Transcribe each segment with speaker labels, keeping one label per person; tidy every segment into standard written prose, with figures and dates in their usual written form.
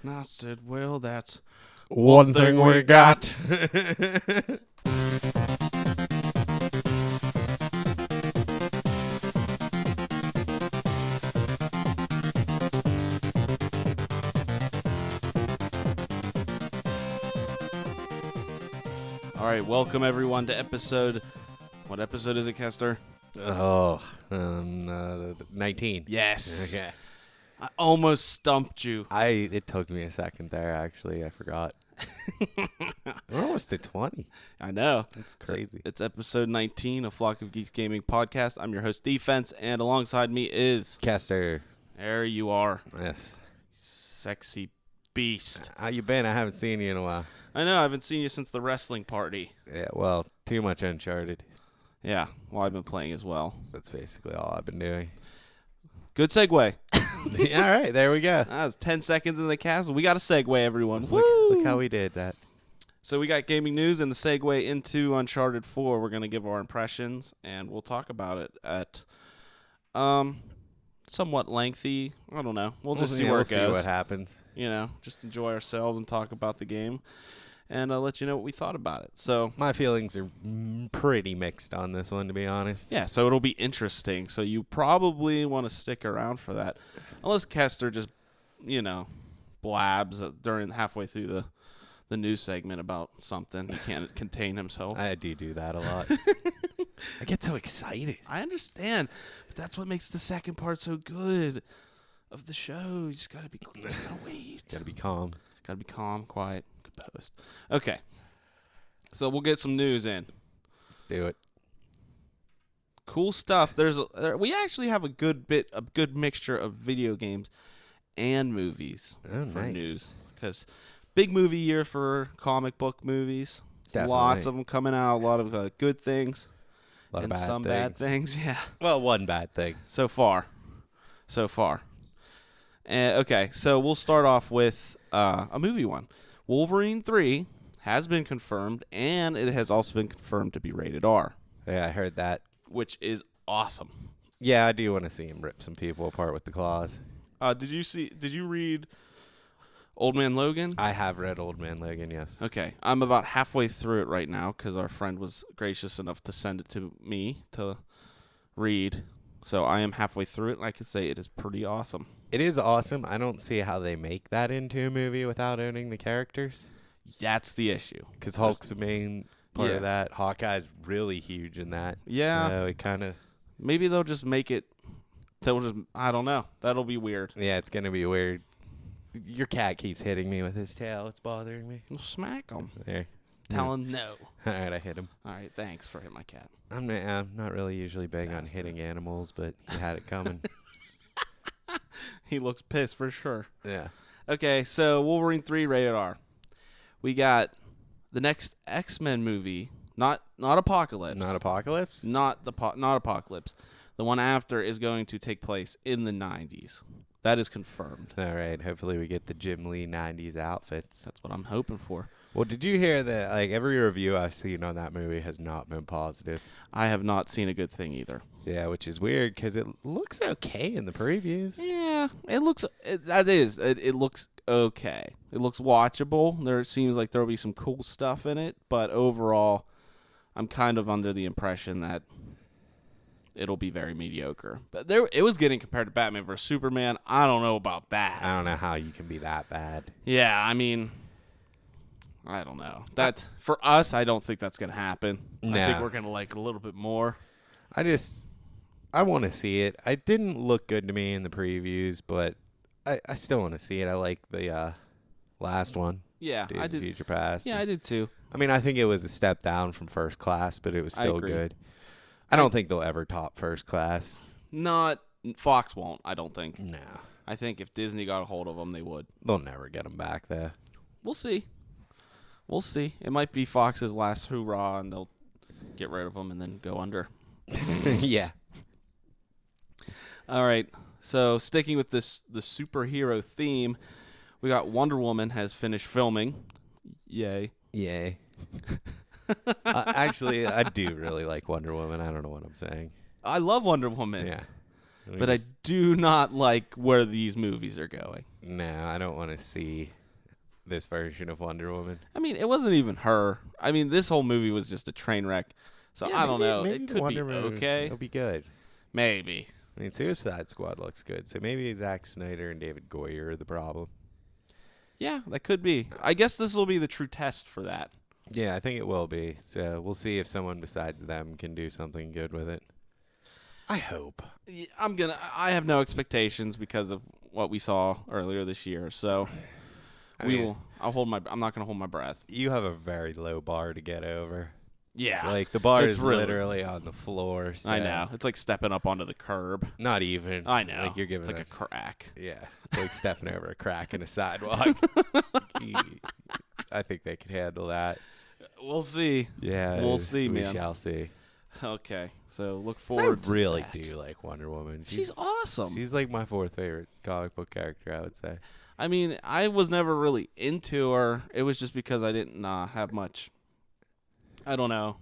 Speaker 1: And I said, well, that's
Speaker 2: one thing we got.
Speaker 1: All right, welcome everyone to episode. What episode is it, Kester?
Speaker 2: 19.
Speaker 1: Yes.
Speaker 2: Okay.
Speaker 1: I almost stumped you.
Speaker 2: It took me a second there, actually. I forgot. We're almost at 20.
Speaker 1: I know.
Speaker 2: That's crazy.
Speaker 1: It's episode 19 of Flock of Geeks Gaming Podcast. I'm your host, Defense, and alongside me is...
Speaker 2: Kester.
Speaker 1: There you are.
Speaker 2: Yes.
Speaker 1: Sexy beast.
Speaker 2: How you been? I haven't seen you in a while.
Speaker 1: I know, I haven't seen you since the wrestling party.
Speaker 2: Yeah, well, too much Uncharted.
Speaker 1: Yeah, well, I've been playing as well.
Speaker 2: That's basically all I've been doing.
Speaker 1: Good segue.
Speaker 2: All right, there we go.
Speaker 1: That was 10 seconds in the castle. We got a segue, everyone.
Speaker 2: Look how we did that.
Speaker 1: So we got gaming news and the segue into Uncharted 4. We're going to give our impressions, and we'll talk about it at somewhat lengthy. I don't know. We'll just see where it goes.
Speaker 2: We'll see what happens.
Speaker 1: You know, just enjoy ourselves and talk about the game, and I'll let you know what we thought about it. So
Speaker 2: my feelings are pretty mixed on this one, to be honest.
Speaker 1: yeah, so it'll be interesting. So you probably want to stick around for that, unless Kester just, you know, blabs during halfway through the news segment about something. He can't contain himself.
Speaker 2: I do that a lot. I get so excited.
Speaker 1: I understand, but that's what makes the second part so good of the show. You just gotta wait.
Speaker 2: Gotta be calm.
Speaker 1: Gotta be calm, quiet, composed. Okay, so we'll get some news in.
Speaker 2: Let's do it.
Speaker 1: Cool stuff. We actually have a good mixture of video games and movies for
Speaker 2: nice.
Speaker 1: news, because big movie year for comic book movies.
Speaker 2: Definitely.
Speaker 1: Lots of them coming out. A lot of good things.
Speaker 2: A lot
Speaker 1: and
Speaker 2: of bad
Speaker 1: some
Speaker 2: things.
Speaker 1: bad things, yeah.
Speaker 2: Well, one bad thing.
Speaker 1: So far. Okay, so we'll start off with a movie one. Wolverine 3 has been confirmed, and it has also been confirmed to be rated R.
Speaker 2: Yeah, I heard that.
Speaker 1: Which is awesome.
Speaker 2: Yeah, I do want to see him rip some people apart with the claws.
Speaker 1: Did you read Old Man Logan?
Speaker 2: I have read Old Man Logan, yes.
Speaker 1: Okay, I'm about halfway through it right now because our friend was gracious enough to send it to me to read. So I am halfway through it, and I can say it is pretty awesome.
Speaker 2: It is awesome. I don't see how they make that into a movie without owning the characters.
Speaker 1: That's the issue.
Speaker 2: Because Hulk's the main part of that. Hawkeye's really huge in that.
Speaker 1: Yeah.
Speaker 2: So it kind of...
Speaker 1: Maybe they'll just make it... I don't know. That'll be weird.
Speaker 2: Yeah, it's going to be weird. Your cat keeps hitting me with his tail. It's bothering me.
Speaker 1: We'll smack him.
Speaker 2: There.
Speaker 1: Tell him no.
Speaker 2: All right, I hit him.
Speaker 1: All right, thanks for hitting my cat.
Speaker 2: I'm not really usually big on hitting animals, but he had it coming.
Speaker 1: He looks pissed for sure.
Speaker 2: Yeah.
Speaker 1: Okay, so Wolverine 3 rated R. We got the next X-Men movie, not Apocalypse.
Speaker 2: Not Apocalypse?
Speaker 1: Not Apocalypse. The one after is going to take place in the 90s. That is confirmed.
Speaker 2: All right. Hopefully we get the Jim Lee 90s outfits.
Speaker 1: That's what I'm hoping for.
Speaker 2: Well, did you hear that, like, every review I've seen on that movie has not been positive?
Speaker 1: I have not seen a good thing either.
Speaker 2: Yeah, which is weird because it looks okay in the previews.
Speaker 1: Yeah, it looks okay. It looks watchable. It seems like there'll be some cool stuff in it, but overall, I'm kind of under the impression that it'll be very mediocre. But it was getting compared to Batman vs Superman. I don't know about that.
Speaker 2: I don't know how you can be that bad.
Speaker 1: Yeah, I mean, I don't know. That for us, I don't think that's gonna happen.
Speaker 2: No.
Speaker 1: I think we're gonna like it a little bit more.
Speaker 2: I want to see it. It didn't look good to me in the previews, but I still want to see it. I like the last one.
Speaker 1: Yeah,
Speaker 2: Days
Speaker 1: I
Speaker 2: of
Speaker 1: did.
Speaker 2: Future Past.
Speaker 1: Yeah, I did too.
Speaker 2: I mean, I think it was a step down from First Class, but it was still good. I don't think they'll ever top First Class.
Speaker 1: Not Fox won't. I don't think.
Speaker 2: No.
Speaker 1: I think if Disney got a hold of them, they would.
Speaker 2: They'll never get them back there.
Speaker 1: We'll see. It might be Fox's last hoorah, and they'll get rid of them and then go under.
Speaker 2: Yeah.
Speaker 1: All right. So sticking with the superhero theme, we got Wonder Woman has finished filming. Yay.
Speaker 2: Yay. Actually, I do really like Wonder Woman. I don't know what I'm saying.
Speaker 1: I love Wonder Woman.
Speaker 2: Yeah.
Speaker 1: But I do not like where these movies are going.
Speaker 2: No, I don't want to see this version of Wonder Woman.
Speaker 1: I mean, it wasn't even her. I mean, this whole movie was just a train wreck. So I don't know.
Speaker 2: Maybe
Speaker 1: It could be okay.
Speaker 2: It'll be good.
Speaker 1: Maybe.
Speaker 2: I mean, Suicide Squad looks good, so maybe Zack Snyder and David Goyer are the problem.
Speaker 1: Yeah, that could be. I guess this will be the true test for that.
Speaker 2: Yeah, I think it will be. So we'll see if someone besides them can do something good with it. I hope.
Speaker 1: I have no expectations because of what we saw earlier this year. So I'm not gonna hold my breath.
Speaker 2: You have a very low bar to get over.
Speaker 1: Yeah.
Speaker 2: Like, the bar is
Speaker 1: really,
Speaker 2: literally on the floor. So
Speaker 1: I know. It's like stepping up onto the curb.
Speaker 2: Not even.
Speaker 1: I know.
Speaker 2: Like, you're giving
Speaker 1: it's like a crack.
Speaker 2: Yeah. It's like stepping over a crack in a sidewalk. I think they can handle that.
Speaker 1: We'll see.
Speaker 2: Yeah.
Speaker 1: We'll see,
Speaker 2: we
Speaker 1: man.
Speaker 2: We shall see.
Speaker 1: Okay. So look forward to
Speaker 2: I really
Speaker 1: that.
Speaker 2: do like Wonder Woman.
Speaker 1: She's awesome.
Speaker 2: She's like my fourth favorite comic book character, I would say.
Speaker 1: I mean, I was never really into her. It was just because I didn't have much. I don't know.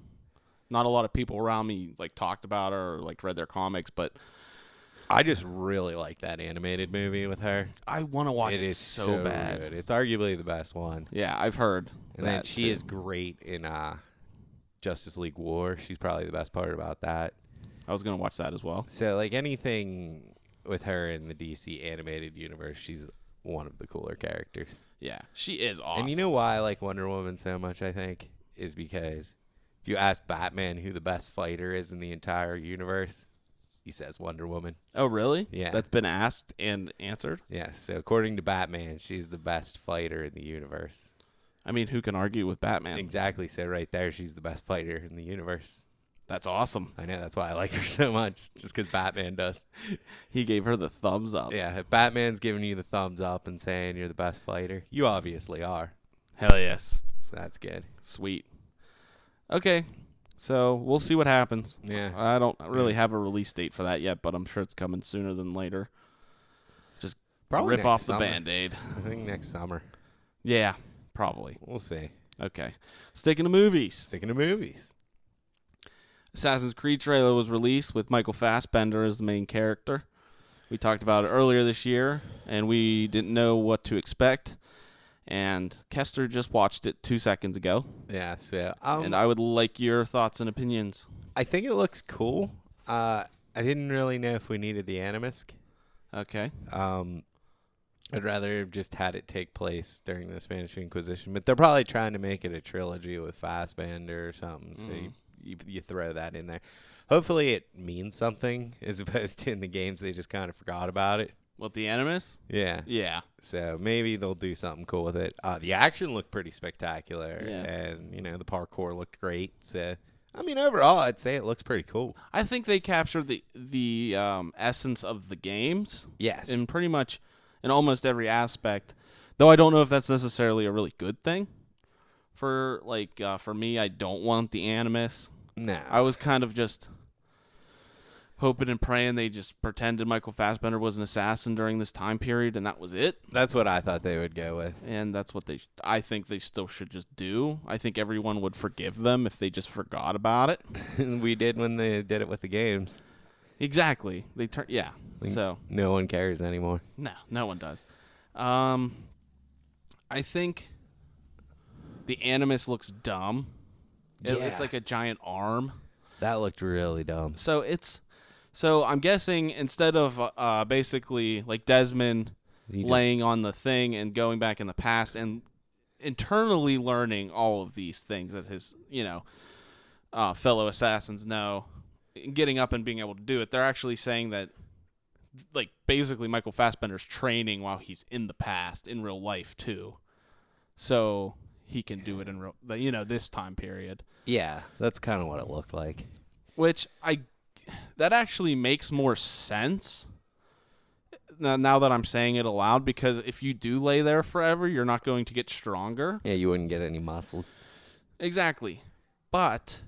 Speaker 1: Not a lot of people around me like talked about her or like read their comics, but
Speaker 2: I just really like that animated movie with her.
Speaker 1: I want to watch it.
Speaker 2: It is
Speaker 1: so bad.
Speaker 2: Good. It's arguably the best one.
Speaker 1: Yeah, I've heard.
Speaker 2: And then she is great in Justice League War. She's probably the best part about that.
Speaker 1: I was gonna watch that as well.
Speaker 2: So like anything with her in the DC animated universe, she's one of the cooler characters.
Speaker 1: Yeah, she is awesome.
Speaker 2: And you know why I like Wonder Woman so much, I think, is because if you ask Batman who the best fighter is in the entire universe, he says Wonder Woman.
Speaker 1: Oh, really?
Speaker 2: Yeah.
Speaker 1: That's been asked and answered?
Speaker 2: Yeah, so according to Batman, she's the best fighter in the universe.
Speaker 1: I mean, who can argue with Batman?
Speaker 2: Exactly, so right there, she's the best fighter in the universe.
Speaker 1: That's awesome.
Speaker 2: I know, that's why I like her so much, just because Batman does.
Speaker 1: He gave her the thumbs up.
Speaker 2: Yeah, if Batman's giving you the thumbs up and saying you're the best fighter, you obviously are.
Speaker 1: Hell yes.
Speaker 2: So that's good.
Speaker 1: Sweet. Okay, so we'll see what happens.
Speaker 2: Yeah.
Speaker 1: I don't really have a release date for that yet, but I'm sure it's coming sooner than later. Just
Speaker 2: Probably
Speaker 1: rip off the
Speaker 2: summer.
Speaker 1: Band-Aid.
Speaker 2: I think next summer.
Speaker 1: Yeah, probably.
Speaker 2: We'll see.
Speaker 1: Okay. Sticking to movies.
Speaker 2: Sticking to movies.
Speaker 1: Assassin's Creed trailer was released with Michael Fassbender as the main character. We talked about it earlier this year, and we didn't know what to expect. And Kester just watched it 2 seconds ago.
Speaker 2: Yeah, so
Speaker 1: and I would like your thoughts and opinions.
Speaker 2: I think it looks cool. I didn't really know if we needed the Animusk.
Speaker 1: Okay.
Speaker 2: I'd rather have just had it take place during the Spanish Inquisition, but they're probably trying to make it a trilogy with Fassbender or something, so you throw that in there. Hopefully it means something, as opposed to in the games they just kind of forgot about it.
Speaker 1: What, the Animus?
Speaker 2: Yeah.
Speaker 1: Yeah.
Speaker 2: So maybe they'll do something cool with it. The action looked pretty spectacular,
Speaker 1: Yeah.
Speaker 2: and, the parkour looked great. So, I mean, overall, I'd say it looks pretty cool.
Speaker 1: I think they captured the essence of the games.
Speaker 2: Yes.
Speaker 1: In pretty much, in almost every aspect. Though I don't know if that's necessarily a really good thing. For me, I don't want the Animus.
Speaker 2: No.
Speaker 1: I was kind of just hoping and praying they just pretended Michael Fassbender was an assassin during this time period, and that was it.
Speaker 2: That's what I thought they would go with.
Speaker 1: And that's what I think they still should just do. I think everyone would forgive them if they just forgot about it.
Speaker 2: We did when they did it with the games.
Speaker 1: Exactly. So
Speaker 2: no one cares anymore.
Speaker 1: No one does. I think the Animus looks dumb. It's like a giant arm.
Speaker 2: That looked really dumb.
Speaker 1: So I'm guessing instead of basically like Desmond laying on the thing and going back in the past and internally learning all of these things that his fellow assassins know, getting up and being able to do it, they're actually saying that like basically Michael Fassbender's training while he's in the past in real life too, so he can do it in this time period.
Speaker 2: Yeah, that's kind of what it looked like.
Speaker 1: Which that actually makes more sense now that I'm saying it aloud, because if you do lay there forever, you're not going to get stronger.
Speaker 2: Yeah, you wouldn't get any muscles.
Speaker 1: Exactly. But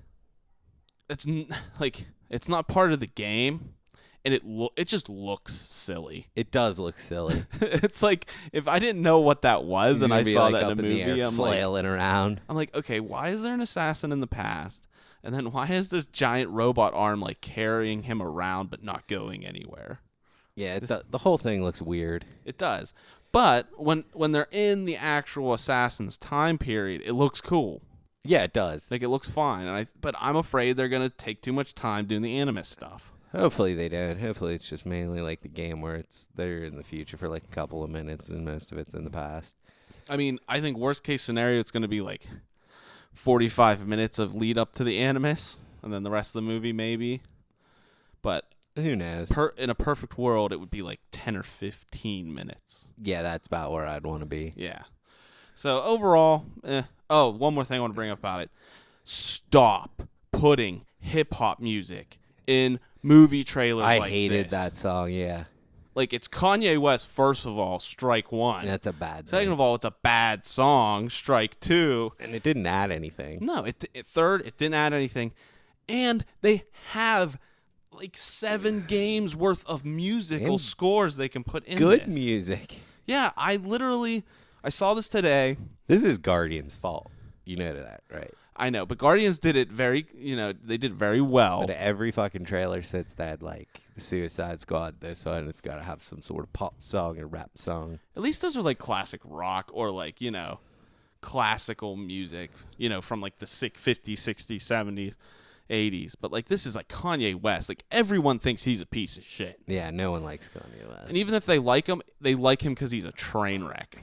Speaker 1: it's not part of the game, and it just looks silly.
Speaker 2: It does look silly.
Speaker 1: It's like if I didn't know what that was and I saw that in a movie,
Speaker 2: I'm flailing around.
Speaker 1: I'm like, okay, why is there an assassin in the past? And then why is this giant robot arm like carrying him around but not going anywhere?
Speaker 2: Yeah, the whole thing looks weird.
Speaker 1: It does. But when they're in the actual Assassin's time period, it looks cool.
Speaker 2: Yeah, it does.
Speaker 1: Like, it looks fine. But I'm afraid they're going to take too much time doing the Animus stuff.
Speaker 2: Hopefully they don't. Hopefully it's just mainly like the game where they're in the future for like a couple of minutes and most of it's in the past.
Speaker 1: I mean, I think worst case scenario, it's going to be like 45 minutes of lead up to the Animus, and then the rest of the movie maybe. But
Speaker 2: who knows?
Speaker 1: In a perfect world, it would be like 10 or 15 minutes.
Speaker 2: Yeah, that's about where I'd want to be.
Speaker 1: Yeah. So overall, Oh, one more thing I want to bring up about it. Stop putting hip-hop music in movie trailers like this.
Speaker 2: I hated that song, yeah.
Speaker 1: Like, it's Kanye West, first of all, strike one.
Speaker 2: That's a bad
Speaker 1: Second
Speaker 2: thing.
Speaker 1: of all, it's a bad song, strike two.
Speaker 2: And it didn't add anything.
Speaker 1: No, third, it didn't add anything. And they have like 7 games worth of musical scores they can put in
Speaker 2: Good music.
Speaker 1: Yeah, I saw this today.
Speaker 2: This is Guardian's fault. You know that, right?
Speaker 1: I know, but Guardians did it they did it very well.
Speaker 2: But every fucking trailer sits that, like, the Suicide Squad, this one, it's got to have some sort of pop song or rap song.
Speaker 1: At least those are, like, classic rock or, like, classical music, from, like, the 50s, 60s, 70s, 80s. But, like, this is, like, Kanye West. Like, everyone thinks he's a piece of shit.
Speaker 2: Yeah, no one likes Kanye West.
Speaker 1: And even if they like him because he's a train wreck.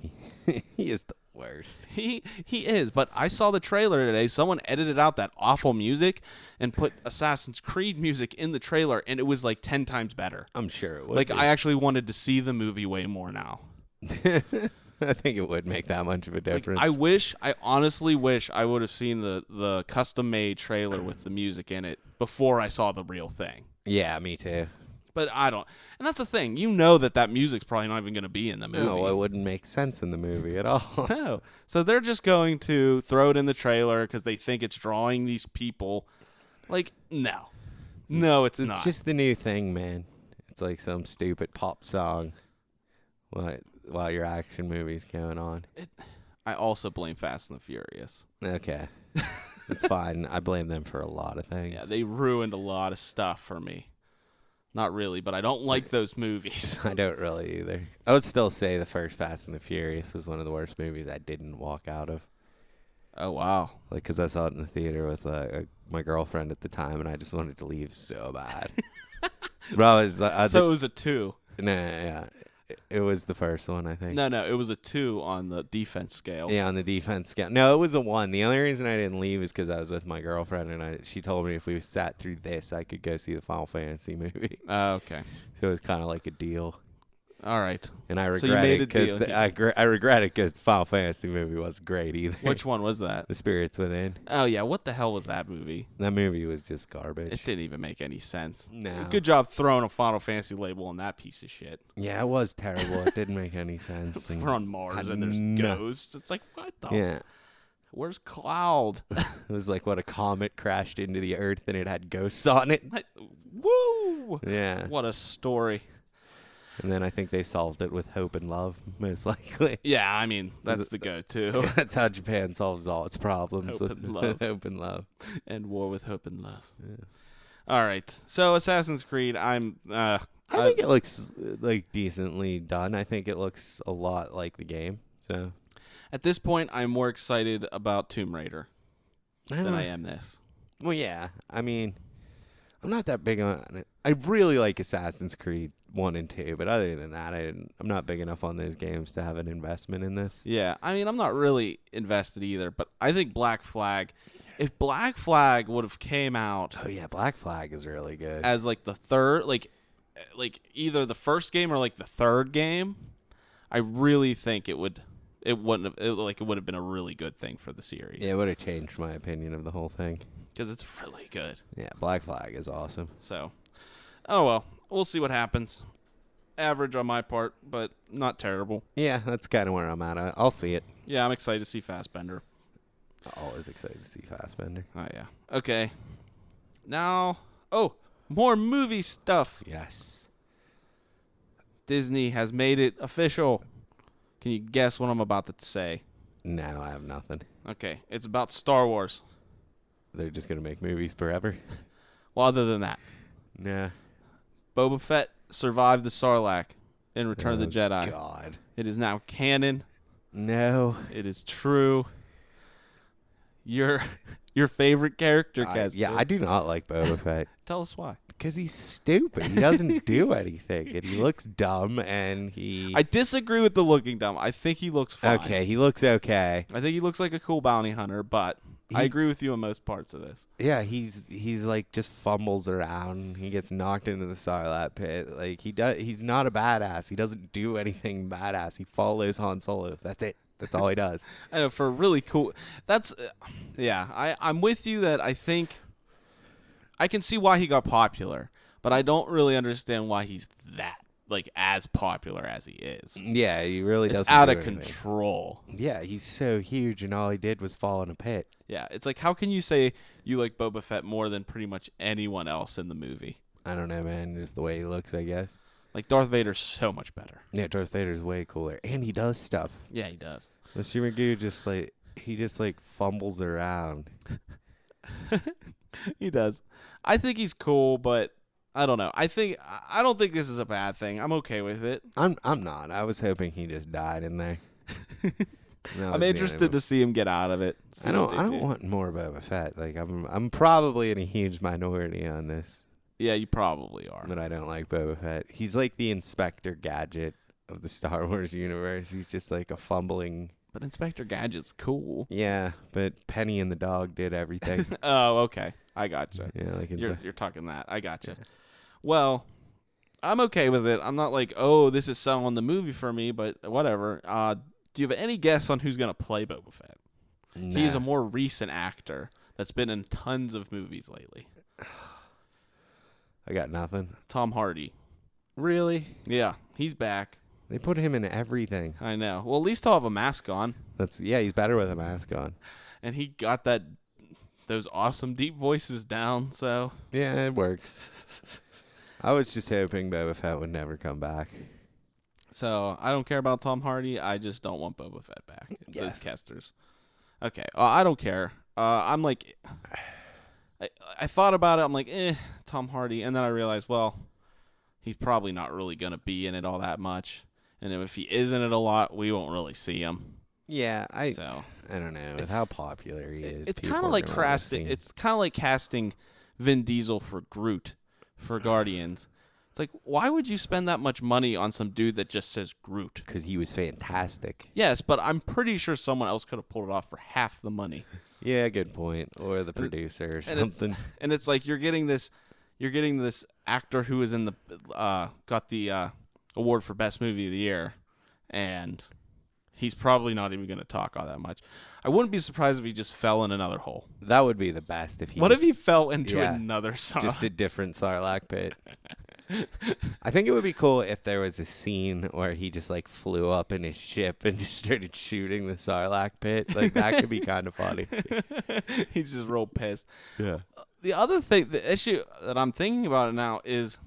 Speaker 2: He is the worst.
Speaker 1: He is, but I saw the trailer today. Someone edited out that awful music and put Assassin's Creed music in the trailer, and it was like 10 times better.
Speaker 2: I'm sure it would.
Speaker 1: Like, I actually wanted to see the movie way more now.
Speaker 2: I think it would make that much of a difference.
Speaker 1: Like, I honestly wish I would have seen the custom-made trailer with the music in it before I saw the real thing.
Speaker 2: Yeah, me too.
Speaker 1: But I don't. And that's the thing. That music's probably not even going to be in the movie.
Speaker 2: No, it wouldn't make sense in the movie at all.
Speaker 1: No. So they're just going to throw it in the trailer because they think it's drawing these people. Like, no. No, it's not.
Speaker 2: It's just the new thing, man. It's like some stupid pop song while your action movie's going on.
Speaker 1: I also blame Fast and the Furious.
Speaker 2: Okay. It's fine. I blame them for a lot of things.
Speaker 1: Yeah, they ruined a lot of stuff for me. Not really, but I don't like those movies.
Speaker 2: I don't really either. I would still say the first Fast and the Furious was one of the worst movies I didn't walk out of.
Speaker 1: Oh, wow.
Speaker 2: Like, because I saw it in the theater with my girlfriend at the time, and I just wanted to leave so bad. But
Speaker 1: so it was a 2.
Speaker 2: Nah, yeah. It was the first one, I think.
Speaker 1: No, it was a 2 on the defense scale.
Speaker 2: Yeah, on the defense scale. No, it was a 1. The only reason I didn't leave is because I was with my girlfriend, and she told me if we sat through this, I could go see the Final Fantasy movie.
Speaker 1: Okay.
Speaker 2: So it was kind of like a deal.
Speaker 1: All right.
Speaker 2: And I regret it because I regret it because the Final Fantasy movie wasn't great either.
Speaker 1: Which one was that?
Speaker 2: The Spirits Within.
Speaker 1: Oh, yeah. What the hell was that movie?
Speaker 2: That movie was just garbage.
Speaker 1: It didn't even make any sense.
Speaker 2: No.
Speaker 1: Good job throwing a Final Fantasy label on that piece of shit.
Speaker 2: Yeah, it was terrible. It didn't make any sense.
Speaker 1: We're on Mars and there's ghosts. It's like, what the?
Speaker 2: Yeah.
Speaker 1: Where's Cloud?
Speaker 2: It was like what a comet crashed into the Earth and it had ghosts on it.
Speaker 1: Woo!
Speaker 2: Yeah.
Speaker 1: What a story.
Speaker 2: And then I think they solved it with hope and love, most likely.
Speaker 1: Yeah, I mean, that's the go-to.
Speaker 2: That's how Japan solves all its problems.
Speaker 1: Hope and love.
Speaker 2: Hope and love.
Speaker 1: And war with hope and love.
Speaker 2: Yes.
Speaker 1: All right. So Assassin's Creed, I
Speaker 2: think it looks like decently done. I think it looks a lot like the game. So
Speaker 1: at this point, I'm more excited about Tomb Raider than I am this.
Speaker 2: Well, yeah. I mean, I'm not that big on it. I really like Assassin's Creed 1 and 2, but other than that, I'm not big enough on those games to have an investment in this.
Speaker 1: Yeah, I mean, I'm not really invested either, but I think Black Flag, if Black Flag would have came out...
Speaker 2: Oh, yeah, Black Flag is really good.
Speaker 1: As, like, the third, like either the first game or, like, the third game, I really think it would have been a really good thing for the series.
Speaker 2: Yeah, it would have changed my opinion of the whole thing.
Speaker 1: Because it's really good.
Speaker 2: Yeah, Black Flag is awesome.
Speaker 1: So, oh well. We'll see what happens. Average on my part, but not terrible.
Speaker 2: Yeah, that's kind of where I'm at. I'll see it.
Speaker 1: Yeah, I'm excited to see Fassbender.
Speaker 2: Always excited to see Fassbender.
Speaker 1: Oh, yeah. Okay. Now, more movie stuff.
Speaker 2: Yes.
Speaker 1: Disney has made it official. Can you guess what I'm about to say?
Speaker 2: No, I have nothing.
Speaker 1: Okay, it's about Star Wars.
Speaker 2: They're just going to make movies forever?
Speaker 1: Well, other than that.
Speaker 2: Nah.
Speaker 1: Boba Fett survived the Sarlacc in Return of the Jedi.
Speaker 2: God.
Speaker 1: It is now canon.
Speaker 2: No.
Speaker 1: It is true. Your favorite character, Kester.
Speaker 2: Yeah, I do not like Boba Fett.
Speaker 1: Tell us why.
Speaker 2: Because he's stupid. He doesn't do anything. And he looks dumb, and
Speaker 1: I disagree with the looking dumb. I think he looks fine.
Speaker 2: Okay, he looks okay.
Speaker 1: I think he looks like a cool bounty hunter, but I agree with you on most parts of this.
Speaker 2: Yeah, he's like just fumbles around. He gets knocked into the Sarlacc pit. Like he's not a badass. He doesn't do anything badass. He follows Han Solo. That's it. That's all he does.
Speaker 1: I know, for really cool. That's I'm with you that I think I can see why he got popular, but I don't really understand why he's that as popular as he is.
Speaker 2: Yeah, he really doesn't.
Speaker 1: It's out
Speaker 2: do
Speaker 1: of
Speaker 2: anything.
Speaker 1: control.
Speaker 2: Yeah, he's so huge, and all he did was fall in a pit.
Speaker 1: Yeah, it's like, how can you say you like Boba Fett more than pretty much anyone else in the movie?
Speaker 2: I don't know, man. Just the way he looks, I guess.
Speaker 1: Like, Darth Vader's so much better.
Speaker 2: Yeah, Darth Vader's way cooler, and he does stuff.
Speaker 1: Yeah, he does.
Speaker 2: Mr. Magoo just fumbles around.
Speaker 1: He does. I think he's cool, but I don't know. I don't think this is a bad thing. I'm okay with it.
Speaker 2: I'm not. I was hoping he just died in there.
Speaker 1: I'm interested to see him get out of it.
Speaker 2: I don't want more Boba Fett. Like I'm probably in a huge minority on this.
Speaker 1: Yeah, you probably are.
Speaker 2: But I don't like Boba Fett. He's like the Inspector Gadget of the Star Wars universe. He's just like a fumbling.
Speaker 1: But Inspector Gadget's cool.
Speaker 2: Yeah, but Penny and the dog did everything.
Speaker 1: Oh, okay. I gotcha.
Speaker 2: Yeah, like
Speaker 1: you're talking that. I gotcha. Yeah. Well, I'm okay with it. I'm not like, oh, this is selling the movie for me, but whatever. Do you have any guess on who's gonna play Boba Fett?
Speaker 2: Nah.
Speaker 1: He's a more recent actor that's been in tons of movies lately.
Speaker 2: I got nothing.
Speaker 1: Tom Hardy.
Speaker 2: Really?
Speaker 1: Yeah, he's back.
Speaker 2: They put him in everything.
Speaker 1: I know. Well, at least he'll have a mask on.
Speaker 2: He's better with a mask on.
Speaker 1: And he got those awesome deep voices down, so
Speaker 2: yeah, it works. I was just hoping Boba Fett would never come back.
Speaker 1: So I don't care about Tom Hardy. I just don't want Boba Fett back.
Speaker 2: Yes.
Speaker 1: Those Kesters. Okay. I don't care. I'm like, I thought about it. I'm like, Tom Hardy. And then I realized, well, he's probably not really going to be in it all that much. And if he is in it a lot, we won't really see him.
Speaker 2: Yeah, I don't know. With how popular he is.
Speaker 1: It's kind of like casting. It's kind of like casting Vin Diesel for Groot for Guardians. It's like, why would you spend that much money on some dude that just says Groot?
Speaker 2: Because he was fantastic.
Speaker 1: Yes, but I'm pretty sure someone else could have pulled it off for half the money.
Speaker 2: Yeah, good point. Or the producer or something.
Speaker 1: And it's like you're getting this actor who is in the got the award for best movie of the year, and he's probably not even going to talk all that much. I wouldn't be surprised if he just fell in another hole.
Speaker 2: That would be the best if he.
Speaker 1: What if he fell into another Sarlacc?
Speaker 2: Just a different Sarlacc pit. I think it would be cool if there was a scene where he just flew up in his ship and just started shooting the Sarlacc pit. Like that could be kind of funny.
Speaker 1: He's just real pissed.
Speaker 2: Yeah.
Speaker 1: The other thing, the issue that I'm thinking about it now is,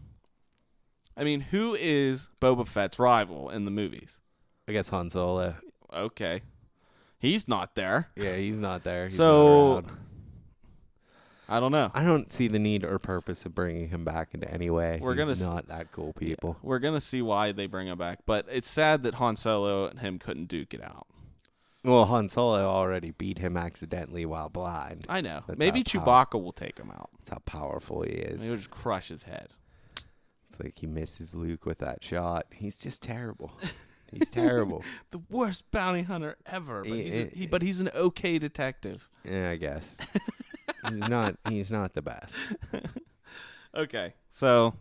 Speaker 1: I mean, who is Boba Fett's rival in the movies?
Speaker 2: I guess Han Solo.
Speaker 1: Okay. He's not there.
Speaker 2: Yeah, he's not there. He's
Speaker 1: so,
Speaker 2: not around.
Speaker 1: I don't know.
Speaker 2: I don't see the need or purpose of bringing him back in any way. He's not that cool, people.
Speaker 1: Yeah, we're going to see why they bring him back. But it's sad that Han Solo and him couldn't duke it out.
Speaker 2: Well, Han Solo already beat him accidentally while blind.
Speaker 1: I know. Maybe Chewbacca will take him out.
Speaker 2: That's how powerful he is.
Speaker 1: He'll just crush his head.
Speaker 2: It's like he misses Luke with that shot. He's just terrible. He's terrible.
Speaker 1: The worst bounty hunter ever. But he's an okay detective.
Speaker 2: Yeah, I guess. He's not the best.
Speaker 1: Okay. So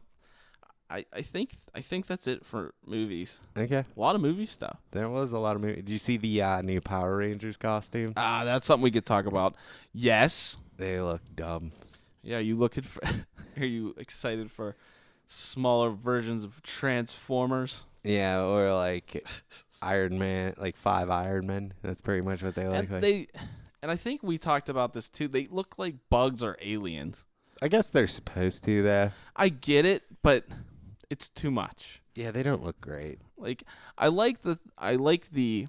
Speaker 1: I think that's it for movies.
Speaker 2: Okay.
Speaker 1: A lot of movie stuff.
Speaker 2: There was a lot of movies. Did you see the new Power Rangers costumes?
Speaker 1: That's something we could talk about. Yes.
Speaker 2: They look dumb.
Speaker 1: Yeah, are you excited for smaller versions of Transformers?
Speaker 2: Yeah, or like Iron Man, like 5 Iron Men. That's pretty much what they look like.
Speaker 1: And I think we talked about this too. They look like bugs or aliens.
Speaker 2: I guess they're supposed to, though.
Speaker 1: I get it, but it's too much.
Speaker 2: Yeah, they don't look great.
Speaker 1: Like I like the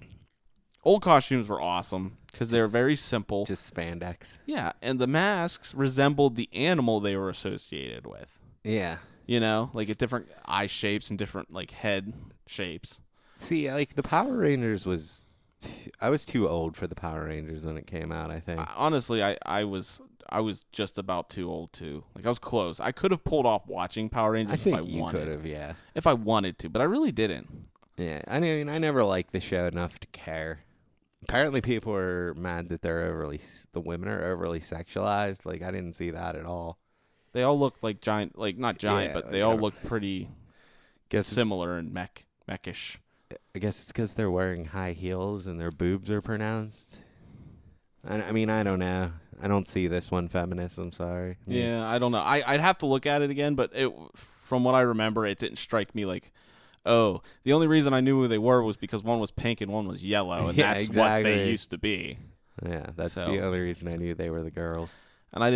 Speaker 1: old costumes were awesome because they're very simple.
Speaker 2: Just spandex.
Speaker 1: Yeah, and the masks resembled the animal they were associated with.
Speaker 2: Yeah.
Speaker 1: You know, like at different eye shapes and different like head shapes.
Speaker 2: See, like the Power Rangers was, I was too old for the Power Rangers when it came out. I think.
Speaker 1: Honestly, I was just about too old to. Like I was close. I could have pulled off watching Power Rangers
Speaker 2: I think
Speaker 1: if I
Speaker 2: you
Speaker 1: wanted.
Speaker 2: could have, yeah.
Speaker 1: If I wanted to, but I really didn't.
Speaker 2: Yeah, I mean, I never liked the show enough to care. Apparently, people are mad that the women are overly sexualized. Like, I didn't see that at all.
Speaker 1: They all look like giant, like not giant,
Speaker 2: Yeah,
Speaker 1: but
Speaker 2: like,
Speaker 1: they all look pretty
Speaker 2: Guess
Speaker 1: similar and mechish.
Speaker 2: I guess it's because they're wearing high heels and their boobs are pronounced. I mean, I don't know. I don't see this one feminist. I'm sorry.
Speaker 1: Yeah, I don't know. I'd have to look at it again, but from what I remember, it didn't strike me like, oh, the only reason I knew who they were was because one was pink and one was yellow, and
Speaker 2: Yeah,
Speaker 1: that's
Speaker 2: exactly.
Speaker 1: what they used to be.
Speaker 2: Yeah, that's
Speaker 1: So-
Speaker 2: the only reason I knew they were the girls.
Speaker 1: And I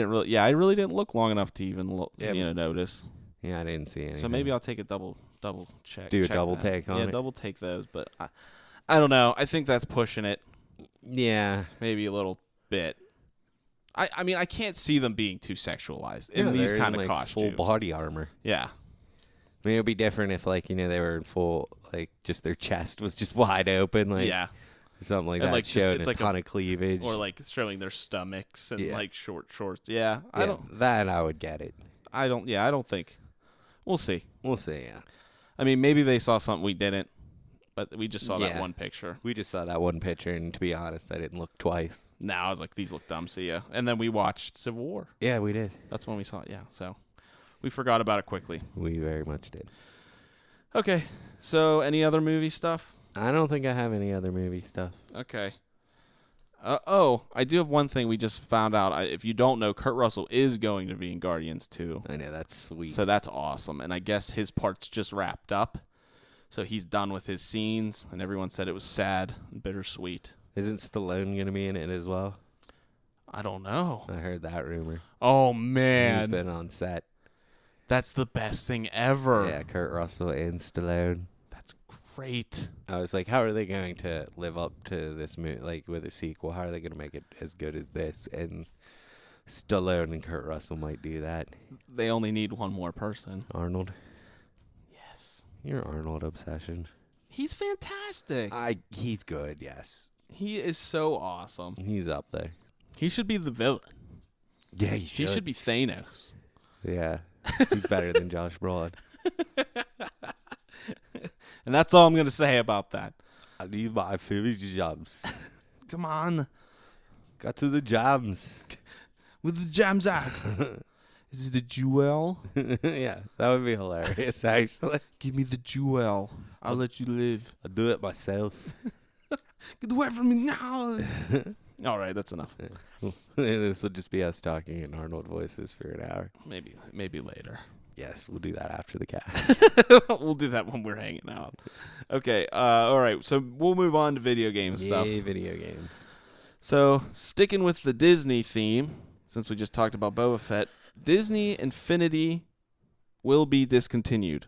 Speaker 1: really didn't look long enough to even notice.
Speaker 2: Yeah, I didn't see anything.
Speaker 1: So maybe I'll take a double check.
Speaker 2: Do a
Speaker 1: check
Speaker 2: double
Speaker 1: that.
Speaker 2: take on
Speaker 1: Yeah,
Speaker 2: it.
Speaker 1: double take those, but I don't know. I think that's pushing it
Speaker 2: Yeah.
Speaker 1: maybe a little bit. I mean, I can't see them being too sexualized in
Speaker 2: Yeah,
Speaker 1: these
Speaker 2: they're
Speaker 1: kind of
Speaker 2: like
Speaker 1: costumes.
Speaker 2: full body armor.
Speaker 1: Yeah.
Speaker 2: I mean, it would be different if, like, they were in full, like, just their chest was just wide open, like,
Speaker 1: Yeah.
Speaker 2: something like
Speaker 1: And,
Speaker 2: that,
Speaker 1: like, just-
Speaker 2: showing
Speaker 1: it's
Speaker 2: a
Speaker 1: like
Speaker 2: ton of cleavage.
Speaker 1: Or like showing their stomachs and
Speaker 2: Yeah.
Speaker 1: like short shorts. Yeah.
Speaker 2: Yeah, that I would get it.
Speaker 1: I don't think. We'll see.
Speaker 2: We'll see, yeah.
Speaker 1: I mean, maybe they saw something we didn't, but we just saw that
Speaker 2: Yeah.
Speaker 1: one picture.
Speaker 2: We just saw that one picture, and to be honest, I didn't look twice.
Speaker 1: Now I was like, these look dumb, see ya. And then we watched Civil War.
Speaker 2: Yeah, we did.
Speaker 1: That's when we saw it, yeah. So we forgot about it quickly.
Speaker 2: We very much did.
Speaker 1: Okay. So any other movie stuff?
Speaker 2: I don't think I have any other movie stuff.
Speaker 1: Okay. I do have one thing we just found out. If you don't know, Kurt Russell is going to be in Guardians 2.
Speaker 2: I know, that's sweet.
Speaker 1: So that's awesome. And I guess his part's just wrapped up. So he's done with his scenes, and everyone said it was sad and bittersweet.
Speaker 2: Isn't Stallone going to be in it as well?
Speaker 1: I don't know.
Speaker 2: I heard that rumor.
Speaker 1: Oh,
Speaker 2: He's
Speaker 1: man.
Speaker 2: been on set.
Speaker 1: That's the best thing ever.
Speaker 2: Yeah, Kurt Russell and Stallone.
Speaker 1: That's great.
Speaker 2: I was like, how are they going to live up to this movie, like, with a sequel? How are they going to make it as good as this? And Stallone and Kurt Russell might do that.
Speaker 1: They only need one more person.
Speaker 2: Arnold.
Speaker 1: Yes.
Speaker 2: Your Arnold obsession.
Speaker 1: He's fantastic.
Speaker 2: He's good, yes.
Speaker 1: He is so awesome.
Speaker 2: He's up there.
Speaker 1: He should be the villain.
Speaker 2: Yeah,
Speaker 1: He should be Thanos.
Speaker 2: Yeah. He's better than Josh Brolin.
Speaker 1: And that's all I'm going to say about that.
Speaker 2: I need my favorite jobs.
Speaker 1: Come on.
Speaker 2: Got to the jams.
Speaker 1: With the jams out. Is it the jewel?
Speaker 2: Yeah, that would be hilarious, actually.
Speaker 1: Give me the jewel. I'll let you live.
Speaker 2: I'll do it myself.
Speaker 1: Get away from me now. All right, that's enough.
Speaker 2: This will just be us talking in Arnold voices for an hour.
Speaker 1: Maybe later.
Speaker 2: Yes, we'll do that after the cast.
Speaker 1: We'll do that when we're hanging out. Okay. All right. So we'll move on to video game stuff.
Speaker 2: Yay, video games.
Speaker 1: So sticking with the Disney theme, since we just talked about Boba Fett, Disney Infinity will be discontinued.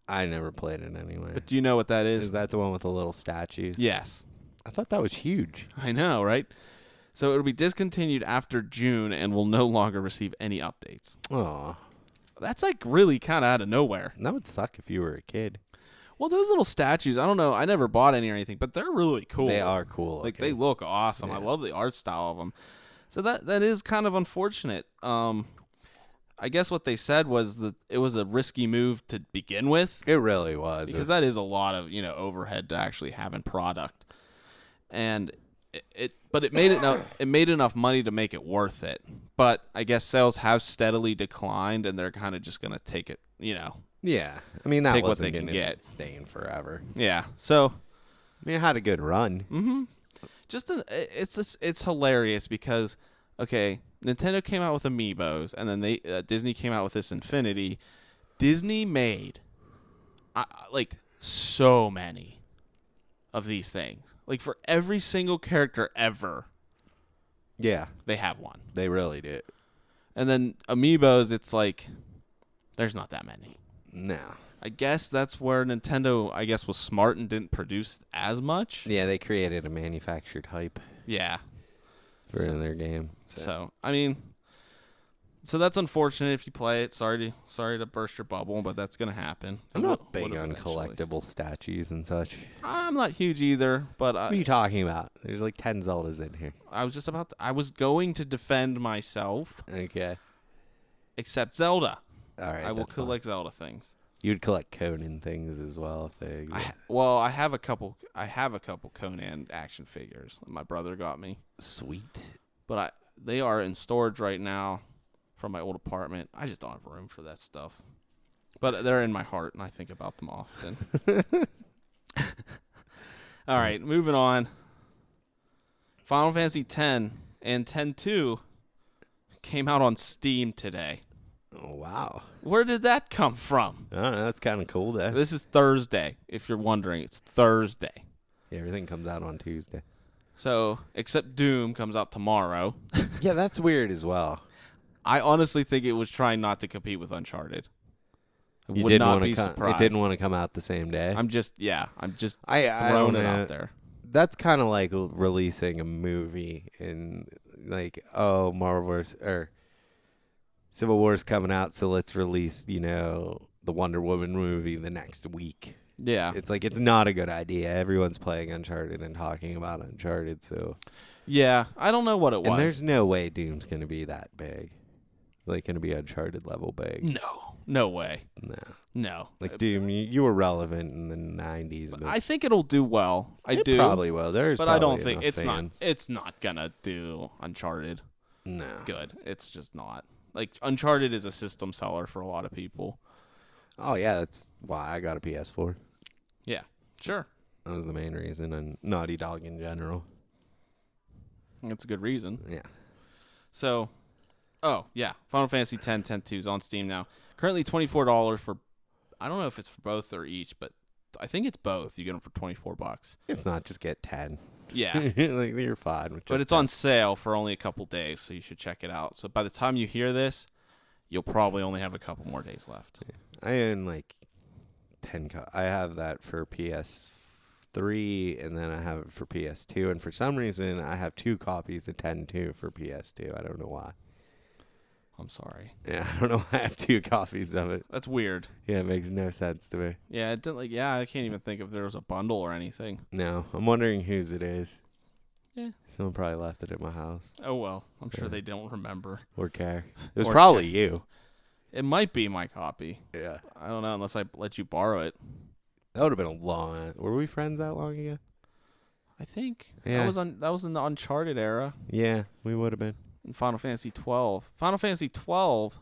Speaker 2: I never played it anyway.
Speaker 1: But do you know what that is?
Speaker 2: Is that the one with the little statues?
Speaker 1: Yes.
Speaker 2: I thought that was huge.
Speaker 1: I know, right? So it'll be discontinued after June and will no longer receive any updates.
Speaker 2: Aw.
Speaker 1: That's like really kind of out of nowhere.
Speaker 2: That would suck if you were a kid.
Speaker 1: Well, those little statues, I don't know. I never bought any or anything, but they're really cool.
Speaker 2: They are cool.
Speaker 1: Like, they look awesome.
Speaker 2: Yeah.
Speaker 1: I love the art style of them. So that is kind of unfortunate. I guess what they said was that it was a risky move to begin with.
Speaker 2: It really was.
Speaker 1: Because that is a lot of, overhead to actually have in product. And but it made enough money to make it worth it. But I guess sales have steadily declined, and they're kind of just going to take it,
Speaker 2: Yeah. I mean, that
Speaker 1: Take what
Speaker 2: wasn't
Speaker 1: they can
Speaker 2: going to
Speaker 1: get.
Speaker 2: sustain forever.
Speaker 1: Yeah. So
Speaker 2: I mean, it had a good run.
Speaker 1: mm-hmm. It's hilarious because, okay, Nintendo came out with Amiibos, and then Disney came out with this Infinity. Disney made so many of these things. Like, for every single character ever,
Speaker 2: Yeah.
Speaker 1: they have one.
Speaker 2: They really did.
Speaker 1: And then Amiibos, it's like, there's not that many.
Speaker 2: No.
Speaker 1: I guess that's where Nintendo, was smart and didn't produce as much.
Speaker 2: Yeah, they created a manufactured hype
Speaker 1: Yeah.
Speaker 2: for their game.
Speaker 1: So, I mean, So that's unfortunate if you play it. Sorry to burst your bubble, but that's gonna happen.
Speaker 2: I'm not big
Speaker 1: Would've
Speaker 2: on
Speaker 1: eventually.
Speaker 2: collectible statues and such.
Speaker 1: I'm not huge either, but
Speaker 2: What are you talking about? There's like 10 Zeldas in here.
Speaker 1: I was going to defend myself,
Speaker 2: Okay.
Speaker 1: except Zelda.
Speaker 2: All right.
Speaker 1: I will
Speaker 2: that's fine.
Speaker 1: collect Zelda things.
Speaker 2: You'd collect Conan things as well if they.
Speaker 1: I have a couple Conan action figures that my brother got me,
Speaker 2: Sweet.
Speaker 1: but they are in storage right now from my old apartment. I just don't have room for that stuff. But they're in my heart, and I think about them often. All right, moving on. Final Fantasy X and X-2 came out on Steam today.
Speaker 2: Oh, wow.
Speaker 1: Where did that come from?
Speaker 2: I don't know. That's kind of cool, though.
Speaker 1: This is Thursday, if you're wondering. It's Thursday.
Speaker 2: Yeah, everything comes out on Tuesday.
Speaker 1: So, except Doom comes out tomorrow.
Speaker 2: Yeah, that's weird as well.
Speaker 1: I honestly think it was trying not to compete with Uncharted. I
Speaker 2: You
Speaker 1: would
Speaker 2: didn't
Speaker 1: not
Speaker 2: want
Speaker 1: be
Speaker 2: to.
Speaker 1: surprised.
Speaker 2: It didn't want to come out the same day.
Speaker 1: I'm just
Speaker 2: I
Speaker 1: throwing
Speaker 2: don't
Speaker 1: it
Speaker 2: know.
Speaker 1: out there.
Speaker 2: That's kind of like releasing a movie and like, oh, Civil War's coming out, so let's release, the Wonder Woman movie the next week.
Speaker 1: Yeah.
Speaker 2: It's like, it's not a good idea. Everyone's playing Uncharted and talking about Uncharted, so.
Speaker 1: Yeah, I don't know what it was.
Speaker 2: And there's no way Doom's going to be that big. Like, going to be Uncharted level big.
Speaker 1: No way.
Speaker 2: No. Like, Doom, you were relevant in the 90s. But
Speaker 1: I think it'll do well.
Speaker 2: it probably will.
Speaker 1: But I don't think
Speaker 2: fans.
Speaker 1: it's not gonna do Uncharted
Speaker 2: No.
Speaker 1: good. It's just not. Like, Uncharted is a system seller for a lot of people.
Speaker 2: Oh, yeah, that's why I got a PS4.
Speaker 1: Yeah, sure.
Speaker 2: That was the main reason, and Naughty Dog in general.
Speaker 1: That's a good reason.
Speaker 2: Yeah.
Speaker 1: So, Final Fantasy X, X-2 is on Steam now. Currently $24 for, I don't know if it's for both or each, but I think it's both. You get them for $24.
Speaker 2: If not, just get 10.
Speaker 1: Yeah.
Speaker 2: Like, you're fine with just
Speaker 1: But it's
Speaker 2: 10.
Speaker 1: on sale for only a couple days, so you should check it out. So by the time you hear this, you'll probably only have a couple more days left.
Speaker 2: Yeah. I own like 10. I have that for PS3, and then I have it for PS2. And for some reason, I have 2 copies of 10-2 for PS2. I don't know why.
Speaker 1: I'm sorry.
Speaker 2: Yeah, I don't know why I have 2 copies of it.
Speaker 1: That's weird.
Speaker 2: Yeah, it makes no sense to me.
Speaker 1: Yeah, it didn't, I can't even think if there was a bundle or anything.
Speaker 2: No, I'm wondering whose it is.
Speaker 1: Yeah.
Speaker 2: Someone probably left it at my house.
Speaker 1: Oh, well. I'm sure they don't remember.
Speaker 2: Or care. It was
Speaker 1: Or
Speaker 2: probably
Speaker 1: care.
Speaker 2: you.
Speaker 1: It might be my copy.
Speaker 2: Yeah.
Speaker 1: I don't know, unless I let you borrow it.
Speaker 2: That would have been a long. Were we friends that long ago?
Speaker 1: I think.
Speaker 2: Yeah.
Speaker 1: That was in the Uncharted era.
Speaker 2: Yeah, we would have been.
Speaker 1: In Final Fantasy 12. Final Fantasy 12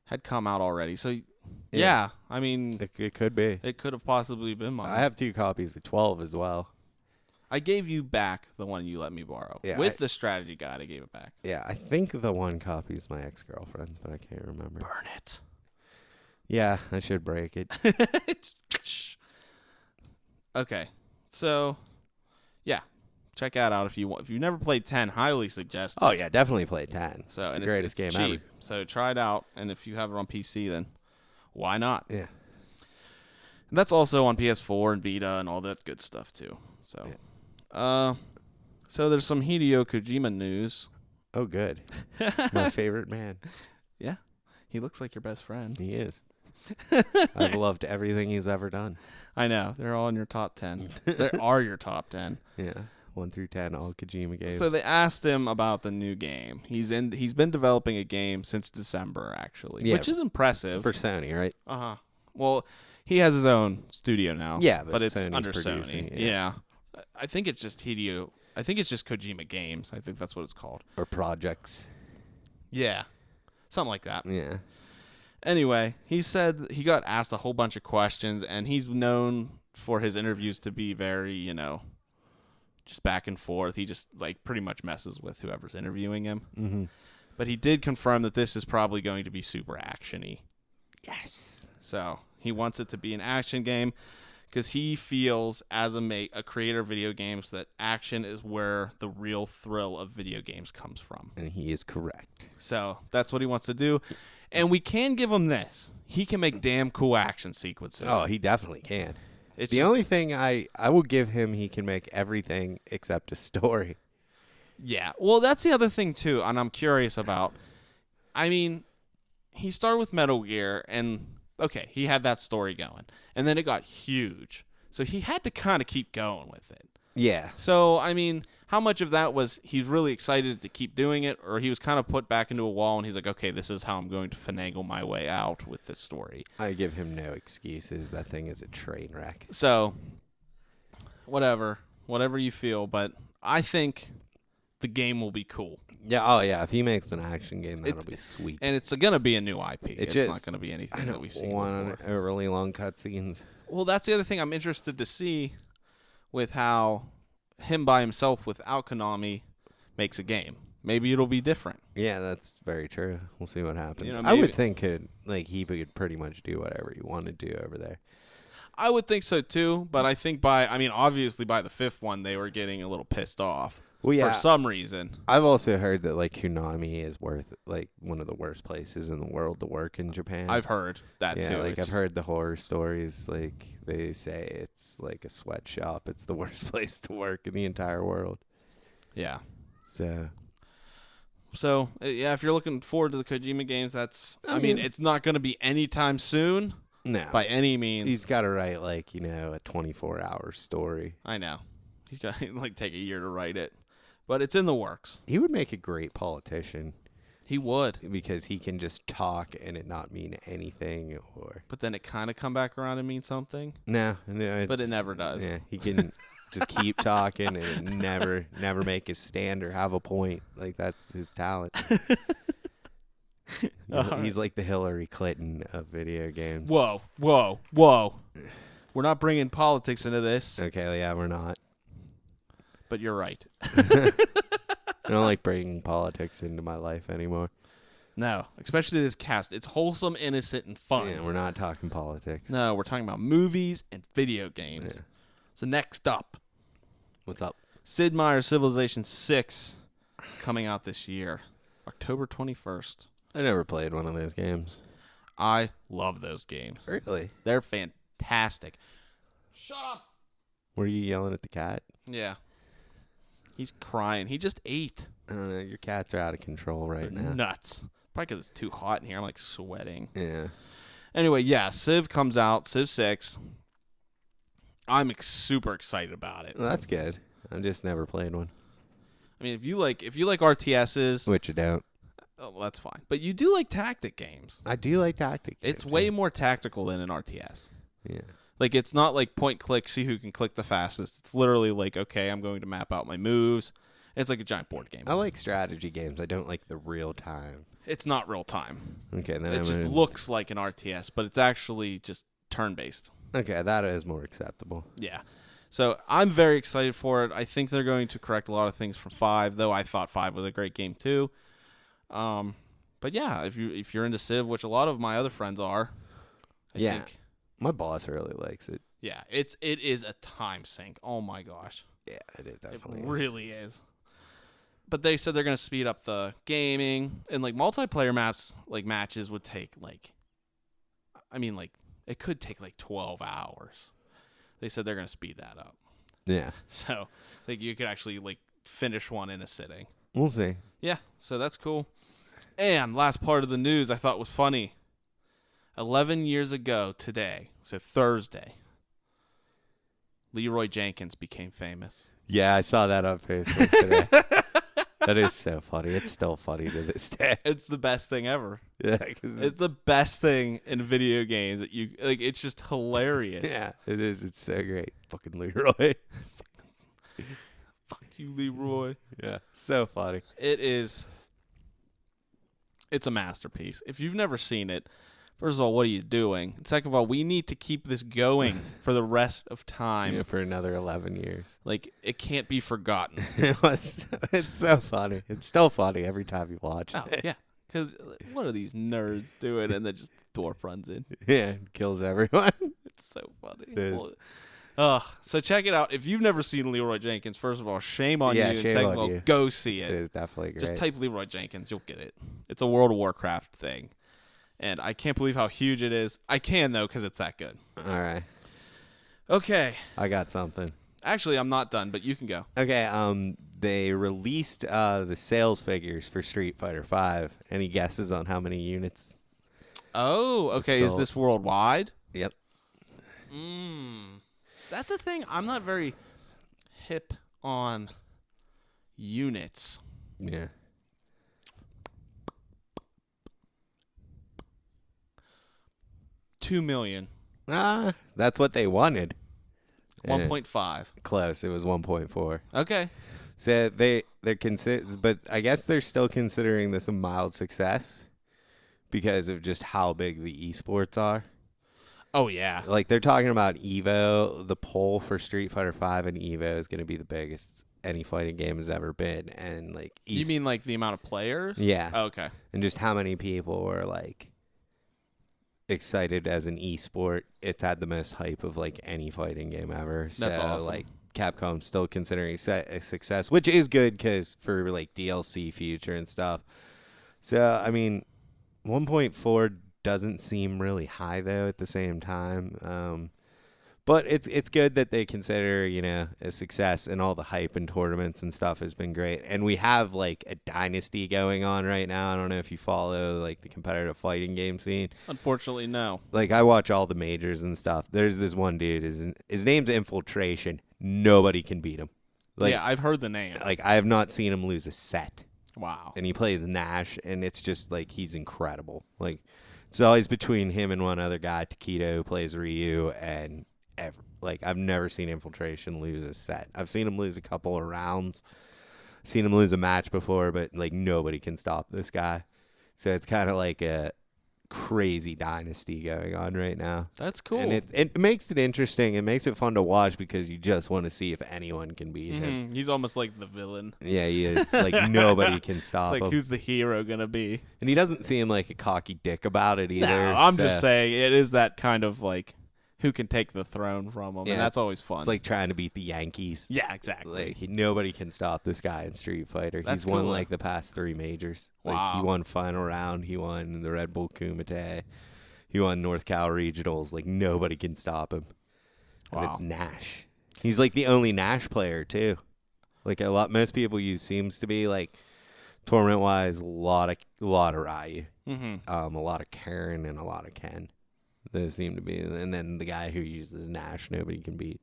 Speaker 1: had come out already. So, yeah I mean,
Speaker 2: It could be.
Speaker 1: it could have possibly been mine.
Speaker 2: I have 2 copies of 12 as well.
Speaker 1: I gave you back the one you let me borrow.
Speaker 2: Yeah,
Speaker 1: With the strategy guide, I gave it back.
Speaker 2: Yeah, I think the 1 copy is my ex-girlfriend's, but I can't remember.
Speaker 1: Burn it.
Speaker 2: Yeah, I should break it.
Speaker 1: Okay. So, yeah. Check that out if you want. If you've never played 10, highly suggest it.
Speaker 2: Oh, yeah, definitely play 10.
Speaker 1: So,
Speaker 2: it's
Speaker 1: and
Speaker 2: the greatest
Speaker 1: it's
Speaker 2: game
Speaker 1: cheap. So try it out, and if you have it on PC, then why not?
Speaker 2: ever. Yeah.
Speaker 1: And that's also on PS4 and Vita and all that good stuff too. So, so there's some Hideo Kojima news.
Speaker 2: Oh, good. My favorite man.
Speaker 1: Yeah, he looks like your best friend.
Speaker 2: He is. I've loved everything he's ever done.
Speaker 1: I know they're all in your top 10. They are your top 10.
Speaker 2: Yeah, 1 through 10, all Kojima games.
Speaker 1: So they asked him about the new game. He's been developing a game since December, actually, which is impressive
Speaker 2: for Sony, right?
Speaker 1: Well, he has his own studio now.
Speaker 2: Yeah,
Speaker 1: but it's
Speaker 2: Sony's
Speaker 1: under
Speaker 2: producing
Speaker 1: Sony.
Speaker 2: it,
Speaker 1: Yeah. I think it's just Hideo. I think it's just Kojima Games. I think that's what it's called.
Speaker 2: Or projects.
Speaker 1: Yeah, something like that.
Speaker 2: Yeah.
Speaker 1: Anyway, he said he got asked a whole bunch of questions, and he's known for his interviews to be very, just back and forth. He just pretty much messes with whoever's interviewing him.
Speaker 2: Mm-hmm.
Speaker 1: But he did confirm that this is probably going to be super action-y.
Speaker 2: Yes.
Speaker 1: So he wants it to be an action game because he feels, as a creator of video games, that action is where the real thrill of video games comes from.
Speaker 2: And he is correct.
Speaker 1: So that's what he wants to do. And we can give him this. He can make damn cool action sequences.
Speaker 2: Oh, he definitely can.
Speaker 1: It's
Speaker 2: the only thing I will give him, he can make everything except a story.
Speaker 1: Yeah. Well, that's the other thing, too, and I'm curious about. I mean, he started with Metal Gear, and okay, he had that story going, and then it got huge, so he had to kind of keep going with it.
Speaker 2: Yeah.
Speaker 1: So, I mean, how much of that was he's really excited to keep doing it, or he was kind of put back into a wall and he's like, okay, this is how I'm going to finagle my way out with this story.
Speaker 2: I give him no excuses. That thing is a train wreck.
Speaker 1: So, whatever you feel, but I think the game will be cool.
Speaker 2: Yeah. Oh, yeah. If he makes an action game, that'll be sweet.
Speaker 1: And it's going to be a new IP. It's not going to be anything that we've seen before.
Speaker 2: Overly long cutscenes.
Speaker 1: Well, that's the other thing I'm interested to see with how him by himself without Konami makes a game. Maybe it'll be different.
Speaker 2: Yeah, that's very true. We'll see what happens.
Speaker 1: You know,
Speaker 2: I would think he could pretty much do whatever he wanted to do over there.
Speaker 1: I would think so too, but I think obviously by the fifth one they were getting a little pissed off.
Speaker 2: Well, yeah,
Speaker 1: for some reason.
Speaker 2: I've also heard that Konami is one of the worst places in the world to work in Japan.
Speaker 1: I've heard that too.
Speaker 2: Yeah, I've heard the horror stories. They say it's like a sweatshop. It's the worst place to work in the entire world.
Speaker 1: Yeah.
Speaker 2: So
Speaker 1: yeah, if you're looking forward to the Kojima games, I mean, it's not going to be anytime soon.
Speaker 2: No.
Speaker 1: By any means.
Speaker 2: He's got to write a 24-hour story.
Speaker 1: I know. He's got to take a year to write it. But it's in the works.
Speaker 2: He would make a great politician.
Speaker 1: He would.
Speaker 2: Because he can just talk and it not mean anything.
Speaker 1: But then it kind of come back around and mean something.
Speaker 2: No.
Speaker 1: But it never does.
Speaker 2: Yeah, he can just keep talking and never make his stand or have a point. That's his talent. He's like the Hillary Clinton of video games.
Speaker 1: Whoa. We're not bringing politics into this.
Speaker 2: Okay, yeah, we're not.
Speaker 1: But you're right.
Speaker 2: I don't like bringing politics into my life anymore.
Speaker 1: No, especially this cast. It's wholesome, innocent, and fun.
Speaker 2: Yeah, we're not talking politics.
Speaker 1: No, we're talking about movies and video games. Yeah. So next up.
Speaker 2: What's up?
Speaker 1: Sid Meier's Civilization 6 is coming out this year. October 21st.
Speaker 2: I never played one of those games.
Speaker 1: I love those games.
Speaker 2: Really?
Speaker 1: They're fantastic. Shut up!
Speaker 2: Were you yelling at the cat?
Speaker 1: Yeah. He's crying. He just ate.
Speaker 2: I don't know. Your cats are out of control right now.
Speaker 1: Nuts. Probably because it's too hot in here. I'm sweating.
Speaker 2: Yeah.
Speaker 1: Anyway, yeah, Civ comes out. Civ 6. I'm super excited about it.
Speaker 2: Well, that's good. I've just never played one.
Speaker 1: I mean, if you like RTSs,
Speaker 2: which you don't.
Speaker 1: Oh, well, that's fine. But you do like tactic games.
Speaker 2: I do like tactic games.
Speaker 1: It's way more tactical than an RTS.
Speaker 2: Yeah.
Speaker 1: It's not like point click, see who can click the fastest. It's literally okay, I'm going to map out my moves. It's like a giant board game.
Speaker 2: I like strategy games. I don't like the real time.
Speaker 1: It's not real time.
Speaker 2: Okay, then
Speaker 1: it just looks like an RTS, but it's actually just turn based.
Speaker 2: Okay, that is more acceptable.
Speaker 1: Yeah. So I'm very excited for it. I think they're going to correct a lot of things from 5, though I thought 5 was a great game too. But yeah, if you're into Civ, which a lot of my other friends are, I think
Speaker 2: my boss really likes it.
Speaker 1: Yeah, it is a time sink. Oh my gosh.
Speaker 2: Yeah, it is definitely.
Speaker 1: It really is. But they said they're going to speed up the gaming and multiplayer matches would take it could take 12 hours. They said they're going to speed that up.
Speaker 2: Yeah.
Speaker 1: So you could actually finish one in a sitting.
Speaker 2: We'll see.
Speaker 1: Yeah, so that's cool. And last part of the news I thought was funny. 11 years ago today, so Thursday, Leroy Jenkins became famous.
Speaker 2: Yeah, I saw that on Facebook today. That is so funny. It's still funny to this day.
Speaker 1: It's the best thing ever.
Speaker 2: Yeah,
Speaker 1: it's the best thing in video games that you it's just hilarious.
Speaker 2: Yeah, it is. It's so great. Fucking Leroy.
Speaker 1: Fuck you, Leroy.
Speaker 2: Yeah, so funny.
Speaker 1: It is. It's a masterpiece. If you've never seen it, first of all, what are you doing? And second of all, we need to keep this going for the rest of time.
Speaker 2: Yeah, for another 11 years.
Speaker 1: It can't be forgotten.
Speaker 2: It's so funny. It's still funny every time you watch it.
Speaker 1: Oh, yeah. Because what are these nerds doing? And then just dwarf runs in.
Speaker 2: Yeah, kills everyone.
Speaker 1: It's so funny.
Speaker 2: It is.
Speaker 1: So check it out. If you've never seen Leroy Jenkins, first of all, shame on you.
Speaker 2: Shame
Speaker 1: and second
Speaker 2: on
Speaker 1: of all,
Speaker 2: you.
Speaker 1: go see it.
Speaker 2: It is definitely great.
Speaker 1: Just type Leroy Jenkins. You'll get it. It's a World of Warcraft thing. And I can't believe how huge it is. I can, though, because it's that good.
Speaker 2: All right.
Speaker 1: Okay.
Speaker 2: I got something.
Speaker 1: Actually, I'm not done, but you can go.
Speaker 2: Okay. they released the sales figures for Street Fighter V. Any guesses on how many units?
Speaker 1: Oh, okay. Is this worldwide?
Speaker 2: Yep.
Speaker 1: That's the thing. I'm not very hip on units.
Speaker 2: Yeah.
Speaker 1: 2 million.
Speaker 2: That's what they wanted.
Speaker 1: 1.5.
Speaker 2: Close. It was 1.4.
Speaker 1: Okay.
Speaker 2: So they're but I guess they're still considering this a mild success because of just how big the esports are.
Speaker 1: Oh yeah.
Speaker 2: Like they're talking about Evo, the poll for Street Fighter V and Evo is going to be the biggest any fighting game has ever been, and like
Speaker 1: you mean like the amount of players?
Speaker 2: Yeah.
Speaker 1: Oh, okay.
Speaker 2: And just how many people were like excited as an esport. It's had the most hype of like any fighting game ever.
Speaker 1: That's awesome.
Speaker 2: Like Capcom's still considering a success, which is good because for like DLC future and stuff. So I mean, 1.4 doesn't seem really high though at the same time. But it's good that they consider, a success, and all the hype and tournaments and stuff has been great. And we have like a dynasty going on right now. I don't know if you follow like the competitive fighting game scene.
Speaker 1: Unfortunately, no.
Speaker 2: Like I watch all the majors and stuff. There's this one dude, his name's Infiltration. Nobody can beat him. Like,
Speaker 1: yeah, I've heard the name.
Speaker 2: Like I have not seen him lose a set.
Speaker 1: Wow.
Speaker 2: And he plays Nash, and it's just like he's incredible. Like it's always between him and one other guy, Takedo, who plays Ryu, and I've never seen Infiltration lose a set. I've seen him lose a couple of rounds, seen him lose a match before, but like nobody can stop this guy. So it's kind of like a crazy dynasty going on right now.
Speaker 1: That's cool.
Speaker 2: And it makes it interesting. It makes it fun to watch because you just want to see if anyone can beat him.
Speaker 1: He's almost like the villain.
Speaker 2: Yeah, he is. Like nobody can stop
Speaker 1: It's like
Speaker 2: him.
Speaker 1: who's the hero gonna be?
Speaker 2: And he doesn't seem like a cocky dick about it either.
Speaker 1: No, I'm just saying it is that kind of like who can take the throne from him, and that's always fun.
Speaker 2: It's like trying to beat the Yankees.
Speaker 1: Yeah, exactly.
Speaker 2: Like nobody can stop this guy in Street Fighter.
Speaker 1: That's
Speaker 2: He's won
Speaker 1: cool.
Speaker 2: like the past 3 majors.
Speaker 1: Wow.
Speaker 2: Like he won Final Round. He won the Red Bull Kumite. He won North Cal Regionals. Like nobody can stop him. And it's Nash. He's like the only Nash player too. Like most people use seems to be like tournament wise a lot of Ryu, a lot of Karen, and a lot of Ken. Those seem to be, and then the guy who uses Nash, nobody can beat.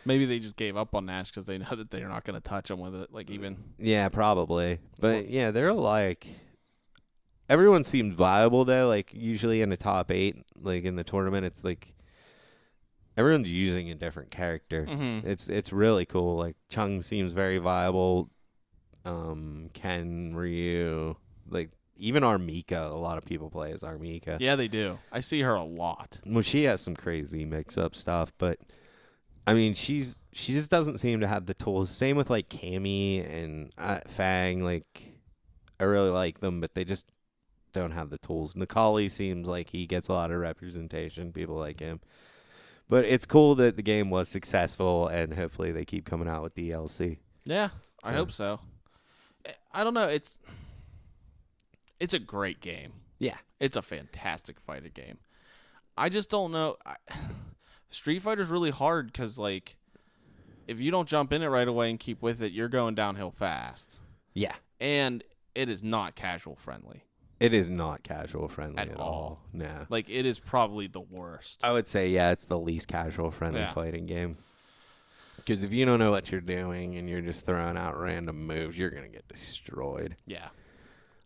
Speaker 1: Maybe they just gave up on Nash because they know that they're not going to touch him with it. Like even.
Speaker 2: Yeah, probably. But yeah, they're like. Everyone seems viable though. Like usually in the top 8, like in the tournament, it's like everyone's using a different character. It's really cool. Like Chung seems very viable. Ken, Ryu, like. Even Armika, a lot of people play as Armika.
Speaker 1: Yeah, they do. I see her a lot.
Speaker 2: Well, she has some crazy mix-up stuff, but I mean, she just doesn't seem to have the tools. Same with like Cammy and Fang. Like, I really like them, but they just don't have the tools. Nikali seems like he gets a lot of representation. People like him, but it's cool that the game was successful, and hopefully they keep coming out with DLC.
Speaker 1: Yeah, I hope so. I don't know. It's a great game.
Speaker 2: Yeah.
Speaker 1: It's a fantastic fighter game. I just don't know. Street Fighter's really hard because, like, if you don't jump in it right away and keep with it, you're going downhill fast.
Speaker 2: Yeah.
Speaker 1: And it is not casual friendly.
Speaker 2: It is not casual friendly
Speaker 1: at
Speaker 2: all. No.
Speaker 1: Like, it is probably the worst.
Speaker 2: I would say, yeah, it's the least casual friendly fighting game. Because if you don't know what you're doing and you're just throwing out random moves, you're going to get destroyed.
Speaker 1: Yeah.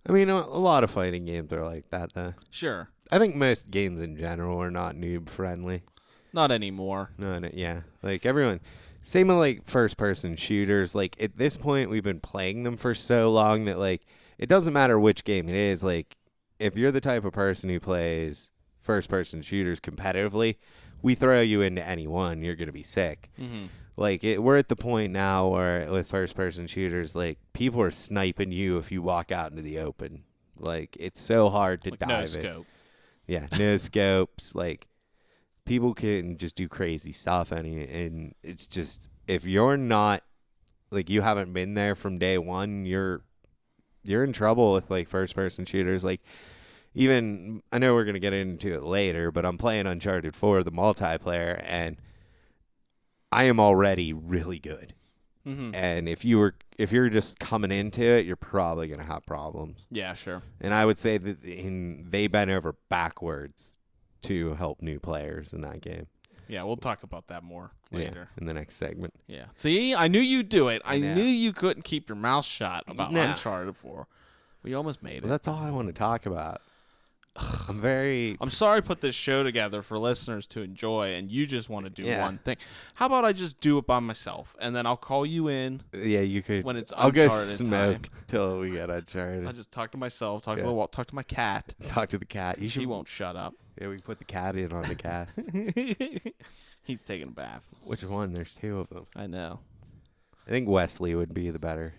Speaker 2: I mean, a lot of fighting games are like that, though.
Speaker 1: Sure.
Speaker 2: I think most games in general are not noob-friendly.
Speaker 1: Not anymore.
Speaker 2: No, yeah. Like, everyone... Same with, like, first-person shooters. Like, at this point, we've been playing them for so long that, like, it doesn't matter which game it is. Like, if you're the type of person who plays first-person shooters competitively, we throw you into any one, you're going to be sick.
Speaker 1: Mm-hmm.
Speaker 2: Like, we're at the point now where with first-person shooters, like, people are sniping you if you walk out into the open. Like, it's so hard to
Speaker 1: like
Speaker 2: dive
Speaker 1: no
Speaker 2: in.
Speaker 1: scope.
Speaker 2: Yeah, no scopes. Like, people can just do crazy stuff, and it's just, if you're not, like, you haven't been there from day one, you're in trouble with, like, first-person shooters. Like, even, I know we're going to get into it later, but I'm playing Uncharted 4, the multiplayer, and I am already really good.
Speaker 1: Mm-hmm.
Speaker 2: And if if you're just coming into it, you're probably gonna have problems.
Speaker 1: Yeah, sure.
Speaker 2: And I would say that they bent over backwards to help new players in that game.
Speaker 1: Yeah, we'll talk about that more later.
Speaker 2: In the next segment.
Speaker 1: Yeah. See, I knew you'd do it. I
Speaker 2: know.
Speaker 1: knew you couldn't keep your mouth shut about
Speaker 2: No.
Speaker 1: Uncharted 4. We almost made it.
Speaker 2: Well, that's all I want to talk about.
Speaker 1: I'm sorry I put this show together for listeners to enjoy, and you just want to do
Speaker 2: Yeah.
Speaker 1: one thing. How about I just do it by myself, and then I'll call you in
Speaker 2: Yeah, you could.
Speaker 1: when it's
Speaker 2: I'll go
Speaker 1: Uncharted
Speaker 2: smoke
Speaker 1: time.
Speaker 2: till we get Uncharted.
Speaker 1: I'll just talk to myself, talk
Speaker 2: Yeah.
Speaker 1: to the wall, talk to my cat.
Speaker 2: Talk to the cat.
Speaker 1: He won't shut up.
Speaker 2: Yeah, we put the cat in on the cast.
Speaker 1: He's taking a bath.
Speaker 2: Which one? There's two of them.
Speaker 1: I know.
Speaker 2: I think Wesley would be the better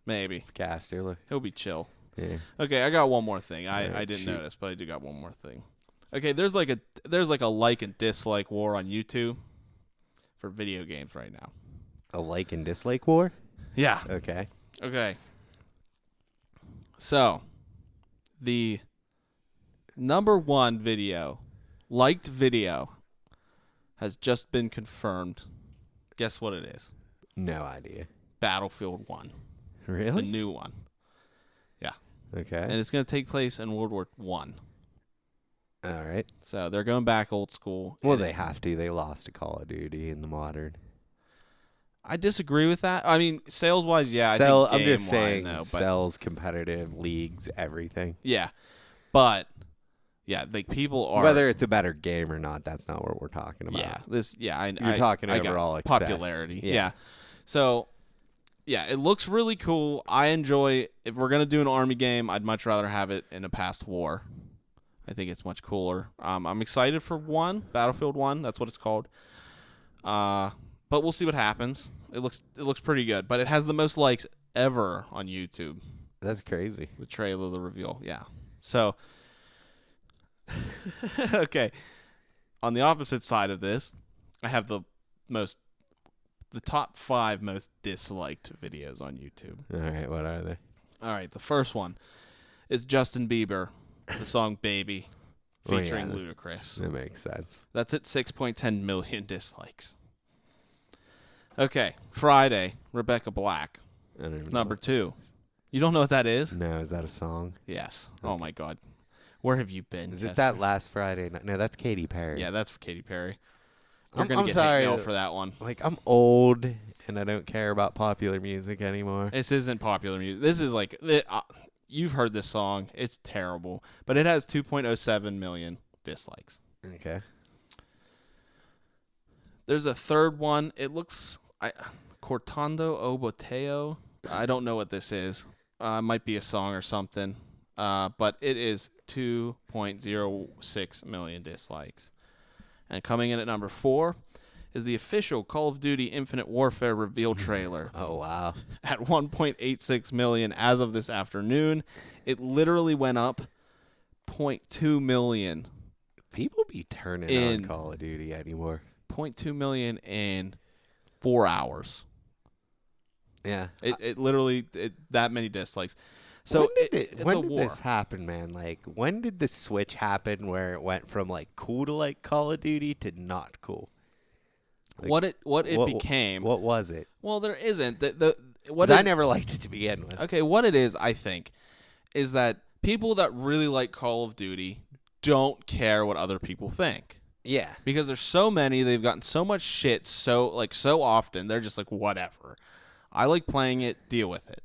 Speaker 1: Maybe.
Speaker 2: caster.
Speaker 1: He'll be chill.
Speaker 2: Yeah.
Speaker 1: Okay, I got one more thing. I
Speaker 2: Alright,
Speaker 1: didn't
Speaker 2: shoot.
Speaker 1: notice, but I do got one more thing. Okay, there's like a like and dislike war on YouTube for video games right now.
Speaker 2: A like and dislike war?
Speaker 1: Yeah.
Speaker 2: Okay.
Speaker 1: Okay. So, the number one liked video, has just been confirmed. Guess what it is?
Speaker 2: No idea.
Speaker 1: Battlefield 1. The
Speaker 2: Really?
Speaker 1: new one.
Speaker 2: Okay.
Speaker 1: And it's going to take place in World War One.
Speaker 2: All right.
Speaker 1: So they're going back old school.
Speaker 2: Well,
Speaker 1: and
Speaker 2: they have to. They lost to Call of Duty in the modern.
Speaker 1: I disagree with that. I mean, sales-wise, yeah. I think
Speaker 2: I'm just
Speaker 1: game-wise,
Speaker 2: saying,
Speaker 1: no, but
Speaker 2: sells, competitive, leagues, everything.
Speaker 1: yeah. But, yeah, like people are...
Speaker 2: Whether it's a better game or not, that's not what we're talking about.
Speaker 1: Yeah,
Speaker 2: You're talking
Speaker 1: I got
Speaker 2: overall success.
Speaker 1: popularity.
Speaker 2: Yeah.
Speaker 1: Yeah. So, yeah, it looks really cool. I enjoy... If we're going to do an army game, I'd much rather have it in a past war. I think it's much cooler. I'm excited for Battlefield 1. That's what it's called. But we'll see what happens. It looks pretty good. But it has the most likes ever on YouTube.
Speaker 2: That's crazy.
Speaker 1: The trailer, the reveal. Yeah. So, okay. On the opposite side of this, I have the top 5 most disliked videos on YouTube.
Speaker 2: All right, what are they?
Speaker 1: All right, the first one is Justin Bieber, the song Baby, featuring Ludacris.
Speaker 2: That makes sense.
Speaker 1: That's at 6.10 million dislikes. Okay, Friday, Rebecca Black,
Speaker 2: I don't even
Speaker 1: number 2. You don't know what that is?
Speaker 2: know. No, is that a song?
Speaker 1: Yes. Oh, my God. Where have you been,
Speaker 2: Is it
Speaker 1: Kester?
Speaker 2: that last Friday night? No, that's Katy Perry.
Speaker 1: Yeah, that's for Katy Perry. You're
Speaker 2: I'm
Speaker 1: going to get
Speaker 2: sorry.
Speaker 1: hate mail for that one.
Speaker 2: Like, I'm old, and I don't care about popular music anymore.
Speaker 1: This isn't popular music. This is like... you've heard this song. It's terrible. But it has 2.07 million dislikes.
Speaker 2: Okay.
Speaker 1: There's a third one. It looks... Cortando Oboteo. I don't know what this is. It might be a song or something. But it is 2.06 million dislikes. And coming in at number 4 is the official Call of Duty Infinite Warfare reveal trailer
Speaker 2: Oh, wow.
Speaker 1: at 1.86 million as of this afternoon. It literally went up 0.2 million.
Speaker 2: People be turning on Call of Duty anymore.
Speaker 1: 0.2 million in 4 hours.
Speaker 2: Yeah.
Speaker 1: It literally that many dislikes. So it's
Speaker 2: when
Speaker 1: a
Speaker 2: did
Speaker 1: war.
Speaker 2: this happen, man? Like, when did the switch happen where it went from like cool to like Call of Duty to not cool? Like,
Speaker 1: what it became.
Speaker 2: What was it?
Speaker 1: Well, there isn't.
Speaker 2: I never liked it to begin with.
Speaker 1: Okay, what it is, I think, is that people that really like Call of Duty don't care what other people think.
Speaker 2: Yeah.
Speaker 1: Because there's so many, they've gotten so much shit so often, they're just like, whatever. I like playing it, deal with it.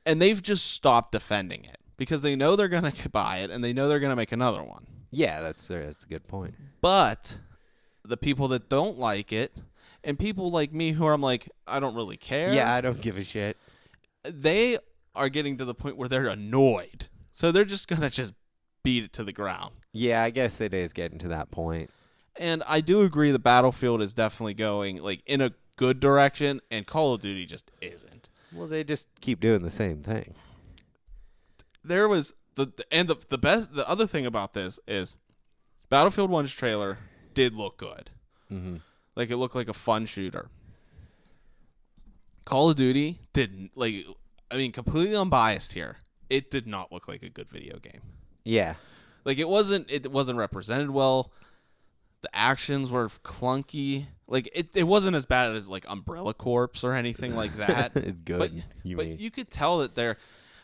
Speaker 1: And they've just stopped defending it because they know they're going to buy it and they know they're going to make another one.
Speaker 2: Yeah, that's a good point.
Speaker 1: But the people that don't like it and people like me who are like, I don't really care.
Speaker 2: Yeah, I don't give a shit.
Speaker 1: They are getting to the point where they're annoyed. So they're just going to just beat it to the ground.
Speaker 2: Yeah, I guess it is getting to that point.
Speaker 1: And I do agree the Battlefield is definitely going like in a good direction and Call of Duty just isn't.
Speaker 2: Well, they just keep doing the same thing.
Speaker 1: There was the other thing about this is Battlefield 1's trailer did look good.
Speaker 2: Mm-hmm.
Speaker 1: Like it looked like a fun shooter. Call of Duty didn't completely unbiased here. It did not look like a good video game.
Speaker 2: Yeah.
Speaker 1: Like it wasn't represented well. The actions were clunky. Like it wasn't as bad as like Umbrella Corps or anything like that.
Speaker 2: It's good.
Speaker 1: But,
Speaker 2: mean.
Speaker 1: you could tell that they're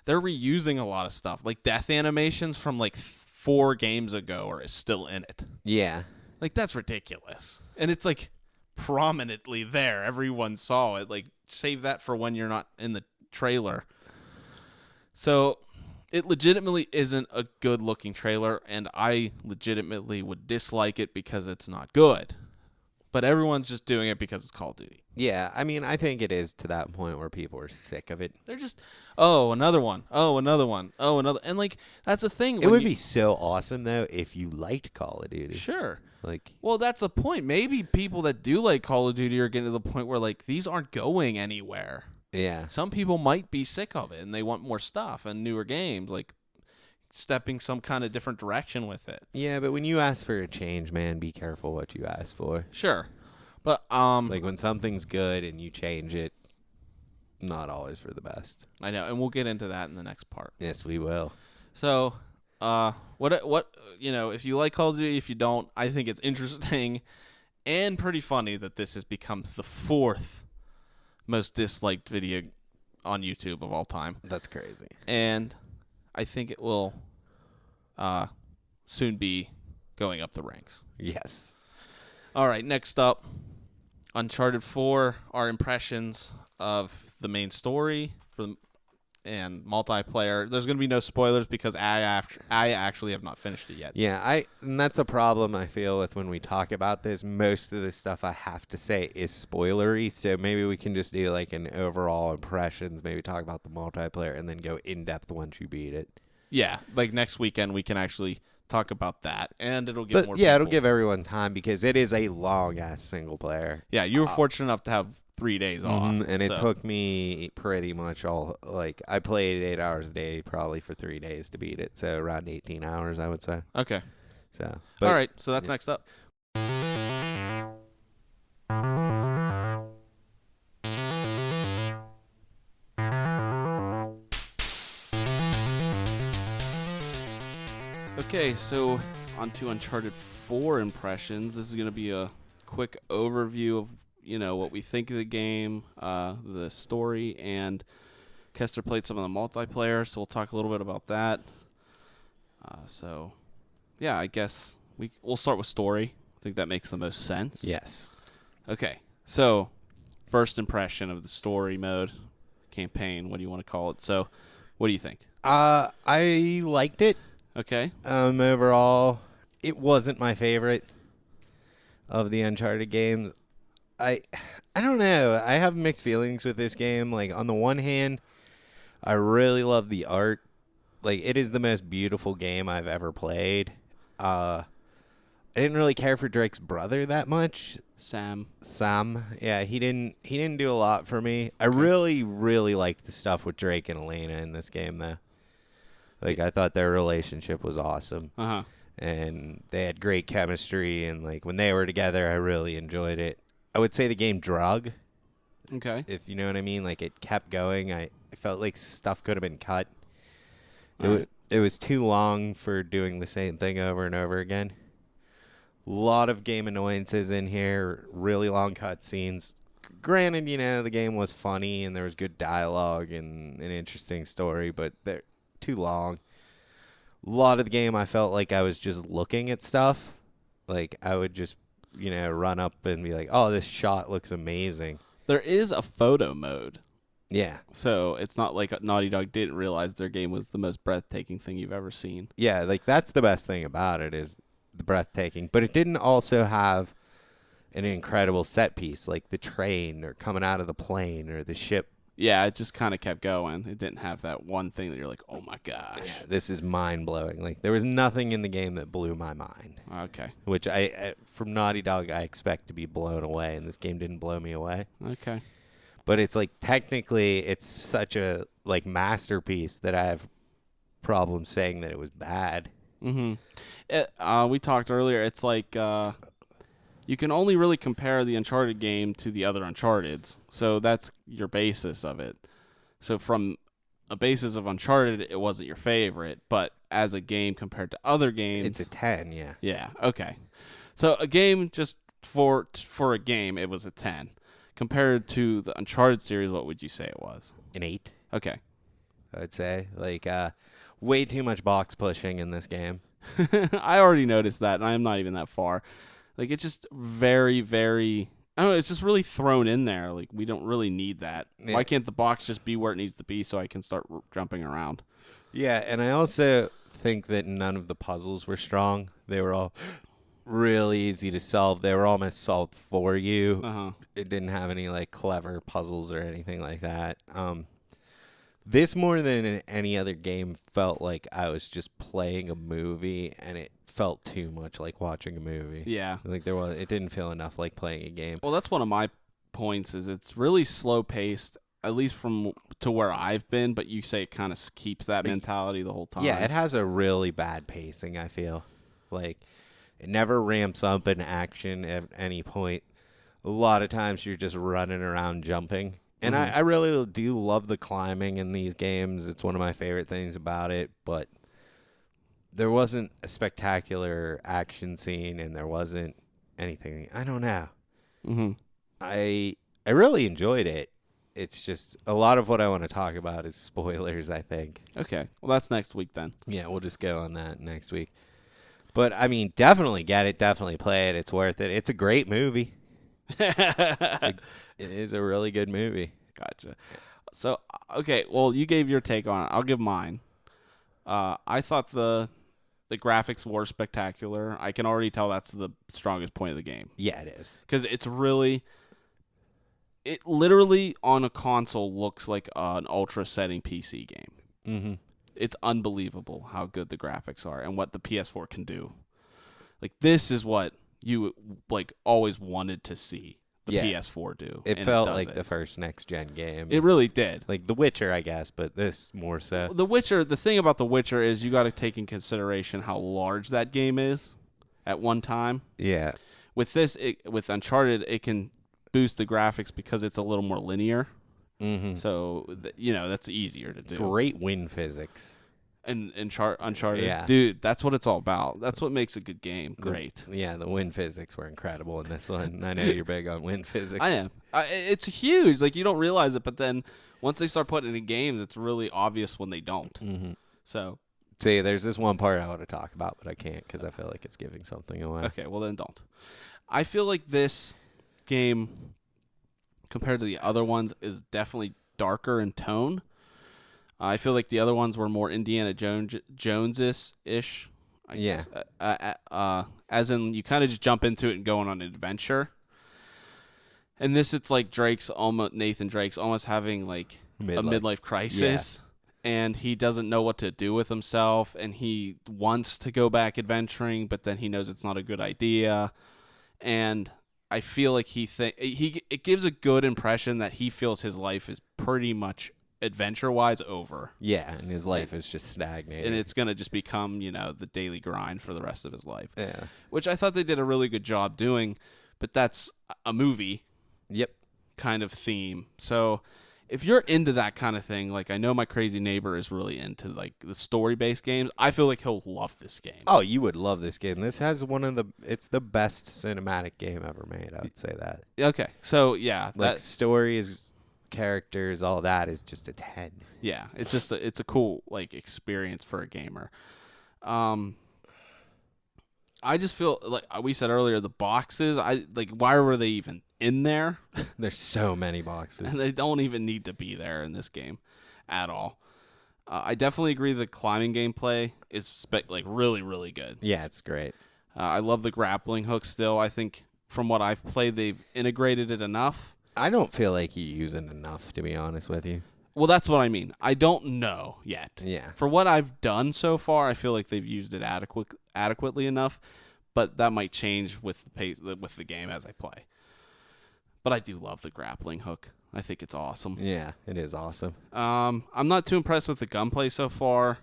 Speaker 1: reusing a lot of stuff. Like death animations from like 4 games ago are still in it.
Speaker 2: Yeah.
Speaker 1: Like that's ridiculous. And it's like prominently there. Everyone saw it. Like save that for when you're not in the trailer. So it legitimately isn't a good looking trailer, and I legitimately would dislike it because it's not good. But everyone's just doing it because it's Call of Duty.
Speaker 2: Yeah, I mean, I think it is to that point where people are sick of it.
Speaker 1: They're just, oh, another one. Oh, another one. Oh, another. And, like, that's the thing.
Speaker 2: It would be so awesome, though, if you liked Call of Duty.
Speaker 1: Sure.
Speaker 2: Like,
Speaker 1: well, that's the point. Maybe people that do like Call of Duty are getting to the point where, like, these aren't going anywhere.
Speaker 2: yeah.
Speaker 1: Some people might be sick of it, and they want more stuff and newer games, like stepping some kind of different direction with it.
Speaker 2: Yeah, but when you ask for a change, man, be careful what you ask for.
Speaker 1: Sure. But
Speaker 2: like when something's good and you change it, not always for the best.
Speaker 1: I know, and we'll get into that in the next part.
Speaker 2: Yes, we will.
Speaker 1: So, what if you like Call of Duty, if you don't, I think it's interesting and pretty funny that this has become the 4th most disliked video on YouTube of all time.
Speaker 2: That's crazy.
Speaker 1: And I think it will soon be going up the ranks.
Speaker 2: Yes.
Speaker 1: All right, next up, Uncharted 4, our impressions of the main story and multiplayer. There's going to be no spoilers because I actually have not finished it yet.
Speaker 2: Yeah, and that's a problem I feel with when we talk about this. Most of the stuff I have to say is spoilery, so maybe we can just do like an overall impressions, maybe talk about the multiplayer, and then go in-depth once you beat it.
Speaker 1: Yeah, like next weekend we can actually talk about that, and it'll give more people.
Speaker 2: It'll give everyone time because it is a long-ass single player.
Speaker 1: Yeah, you were fortunate enough to have 3 days off.
Speaker 2: And it took me pretty much I played 8 hours a day probably for 3 days to beat it, so around 18 hours, I would say.
Speaker 1: Okay.
Speaker 2: So,
Speaker 1: all right, so that's next up. Okay, so on to Uncharted 4 impressions. This is going to be a quick overview of, what we think of the game, the story, and Kester played some of the multiplayer, so we'll talk a little bit about that. I guess we'll start with story. I think that makes the most sense.
Speaker 2: Yes.
Speaker 1: Okay, so first impression of the story mode, campaign, what do you want to call it? So, what do you think?
Speaker 2: I liked it.
Speaker 1: Okay.
Speaker 2: Overall, it wasn't my favorite of the Uncharted games. I don't know. I have mixed feelings with this game. Like, on the one hand, I really love the art. Like, it is the most beautiful game I've ever played. I didn't really care for Drake's brother that much.
Speaker 1: Sam.
Speaker 2: Yeah, he didn't do a lot for me. I really, really liked the stuff with Drake and Elena in this game, though. Like, I thought their relationship was awesome.
Speaker 1: Uh-huh.
Speaker 2: And they had great chemistry, and, like, when they were together, I really enjoyed it. I would say the game drug.
Speaker 1: Okay.
Speaker 2: If you know what I mean. Like, it kept going. I felt like stuff could have been cut. It was too long for doing the same thing over and over again. A lot of game annoyances in here. Really long cutscenes. Granted, the game was funny, and there was good dialogue and an interesting story, but they're too long. A lot of the game I felt like I was just looking at stuff. Like, I would just, run up and be like, oh, this shot looks amazing.
Speaker 1: There is a photo mode.
Speaker 2: Yeah.
Speaker 1: So it's not like Naughty Dog didn't realize their game was the most breathtaking thing you've ever seen.
Speaker 2: Yeah, like, that's the best thing about it is the breathtaking. But it didn't also have an incredible set piece, like the train or coming out of the plane or the ship.
Speaker 1: Yeah, it just kind of kept going. It didn't have that one thing that you're like, oh my gosh.
Speaker 2: Yeah, this is mind-blowing. Like, there was nothing in the game that blew my mind.
Speaker 1: Okay.
Speaker 2: Which, from Naughty Dog, I expect to be blown away, and this game didn't blow me away.
Speaker 1: Okay.
Speaker 2: But it's, like, technically, it's such a, like, masterpiece that I have problems saying that it was bad.
Speaker 1: Mm-hmm. We talked earlier, it's like... you can only really compare the Uncharted game to the other Uncharteds. So that's your basis of it. So from a basis of Uncharted, it wasn't your favorite. But as a game compared to other games...
Speaker 2: It's a 10, yeah.
Speaker 1: Yeah, okay. So a game just for a game, it was a 10. Compared to the Uncharted series, what would you say it was?
Speaker 2: An 8,
Speaker 1: Okay.
Speaker 2: I'd say. Way too much box pushing in this game.
Speaker 1: I already noticed that, and I'm not even that far. Like, it's just very, very... I don't know, it's just really thrown in there. Like, we don't really need that.
Speaker 2: Yeah.
Speaker 1: Why can't the box just be where it needs to be so I can start jumping around?
Speaker 2: Yeah, and I also think that none of the puzzles were strong. They were all really easy to solve. They were almost solved for you.
Speaker 1: Uh-huh.
Speaker 2: It didn't have any clever puzzles or anything like that. This more than in any other game felt like I was just playing a movie, and it felt too much like watching a movie.
Speaker 1: Yeah.
Speaker 2: It didn't feel enough like playing a game.
Speaker 1: Well, that's one of my points is it's really slow paced, at least from to where I've been, but you say it kind of keeps that mentality the whole time.
Speaker 2: Yeah, it has a really bad pacing, I feel. Like, it never ramps up in action at any point. A lot of times you're just running around jumping. And I really do love the climbing in these games. It's one of my favorite things about it, but there wasn't a spectacular action scene, and there wasn't anything. I don't know.
Speaker 1: Mm-hmm.
Speaker 2: I really enjoyed it. It's just a lot of what I want to talk about is spoilers, I think.
Speaker 1: Okay. Well, that's next week then.
Speaker 2: Yeah, we'll just go on that next week. But, I mean, definitely get it. Definitely play it. It's worth it. It's a great movie. It is a really good movie.
Speaker 1: Gotcha. So, okay, well, you gave your take on it. I'll give mine. I thought the graphics were spectacular. I can already tell that's the strongest point of the game.
Speaker 2: Yeah, it is.
Speaker 1: Because it literally on a console looks like an ultra setting PC game.
Speaker 2: Mm-hmm.
Speaker 1: It's unbelievable how good the graphics are and what the PS4 can do. Like, this is what you always wanted to see the PS4 do.
Speaker 2: It felt like the first next-gen game.
Speaker 1: It really did.
Speaker 2: Like The Witcher, I guess, but this more so.
Speaker 1: The Witcher, the thing about The Witcher is you got to take in consideration how large that game is at one time.
Speaker 2: Yeah.
Speaker 1: With this, with Uncharted, it can boost the graphics because it's a little more linear.
Speaker 2: Mm-hmm.
Speaker 1: So, that's easier to do.
Speaker 2: Great wind physics.
Speaker 1: And Uncharted,
Speaker 2: Yeah.
Speaker 1: dude, that's what it's all about. That's what makes a good game great.
Speaker 2: The wind physics were incredible in this one. I know you're big on wind physics.
Speaker 1: I am. It's huge. Like, you don't realize it, but then once they start putting it in games, it's really obvious when they don't.
Speaker 2: Mm-hmm.
Speaker 1: So,
Speaker 2: see, there's this one part I want to talk about, but I can't because I feel like it's giving something away.
Speaker 1: okay, well then don't. I feel like this game, compared to the other ones, is definitely darker in tone. I feel like the other ones were more Indiana Jones-ish.
Speaker 2: Yeah.
Speaker 1: As in, you kind of just jump into it and go on an adventure. And this, it's like Nathan Drake's almost having like a midlife crisis. Yeah. And he doesn't know what to do with himself. And he wants to go back adventuring, but then he knows it's not a good idea. And I feel like it gives a good impression that he feels his life is pretty much adventure-wise over.
Speaker 2: Yeah, and his life is just stagnating.
Speaker 1: And it's going to just become, the daily grind for the rest of his life.
Speaker 2: Yeah.
Speaker 1: Which I thought they did a really good job doing, but that's a movie kind of theme. So if you're into that kind of thing, like I know my crazy neighbor is really into like the story-based games, I feel like he'll love this game.
Speaker 2: Oh, you would love this game. This has it's the best cinematic game ever made, I would say that.
Speaker 1: Okay. So, yeah.
Speaker 2: Stories, characters, all that is just a 10.
Speaker 1: Yeah, it's just it's a cool experience for a gamer. I just feel like we said earlier, the boxes, why were they even in there?
Speaker 2: There's so many boxes.
Speaker 1: And they don't even need to be there in this game at all. I definitely agree the climbing gameplay is really, really good.
Speaker 2: Yeah, it's great.
Speaker 1: I love the grappling hook still. I think from what I've played, they've integrated it enough.
Speaker 2: I don't feel like you use it enough, to be honest with you.
Speaker 1: Well, that's what I mean. I don't know yet.
Speaker 2: Yeah.
Speaker 1: For what I've done so far, I feel like they've used it adequately enough, but that might change with the game as I play. But I do love the grappling hook. I think it's awesome.
Speaker 2: Yeah, it is awesome.
Speaker 1: I'm not too impressed with the gunplay so far.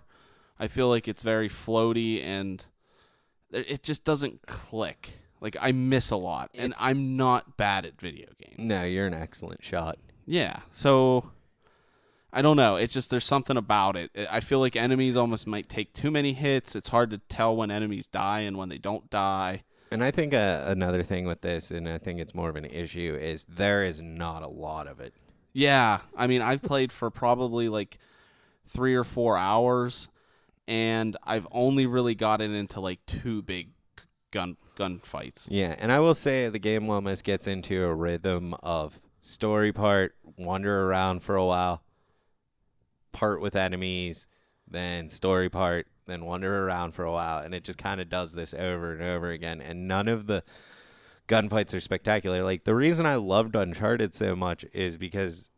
Speaker 1: I feel like it's very floaty and it just doesn't click. Like, I miss a lot, and I'm not bad at video games.
Speaker 2: No, you're an excellent shot.
Speaker 1: Yeah, so I don't know. It's just there's something about it. I feel like enemies almost might take too many hits. It's hard to tell when enemies die and when they don't die.
Speaker 2: And I think another thing with this, and I think it's more of an issue, is there is not a lot of it.
Speaker 1: Yeah, I mean, I've played for probably like 3 or 4 hours, and I've only really gotten into like 2 big gun fights.
Speaker 2: Yeah, and I will say the game almost gets into a rhythm of story part, wander around for a while, part with enemies, then story part, then wander around for a while, and it just kind of does this over and over again, and none of the gunfights are spectacular. Like, the reason I loved Uncharted so much is because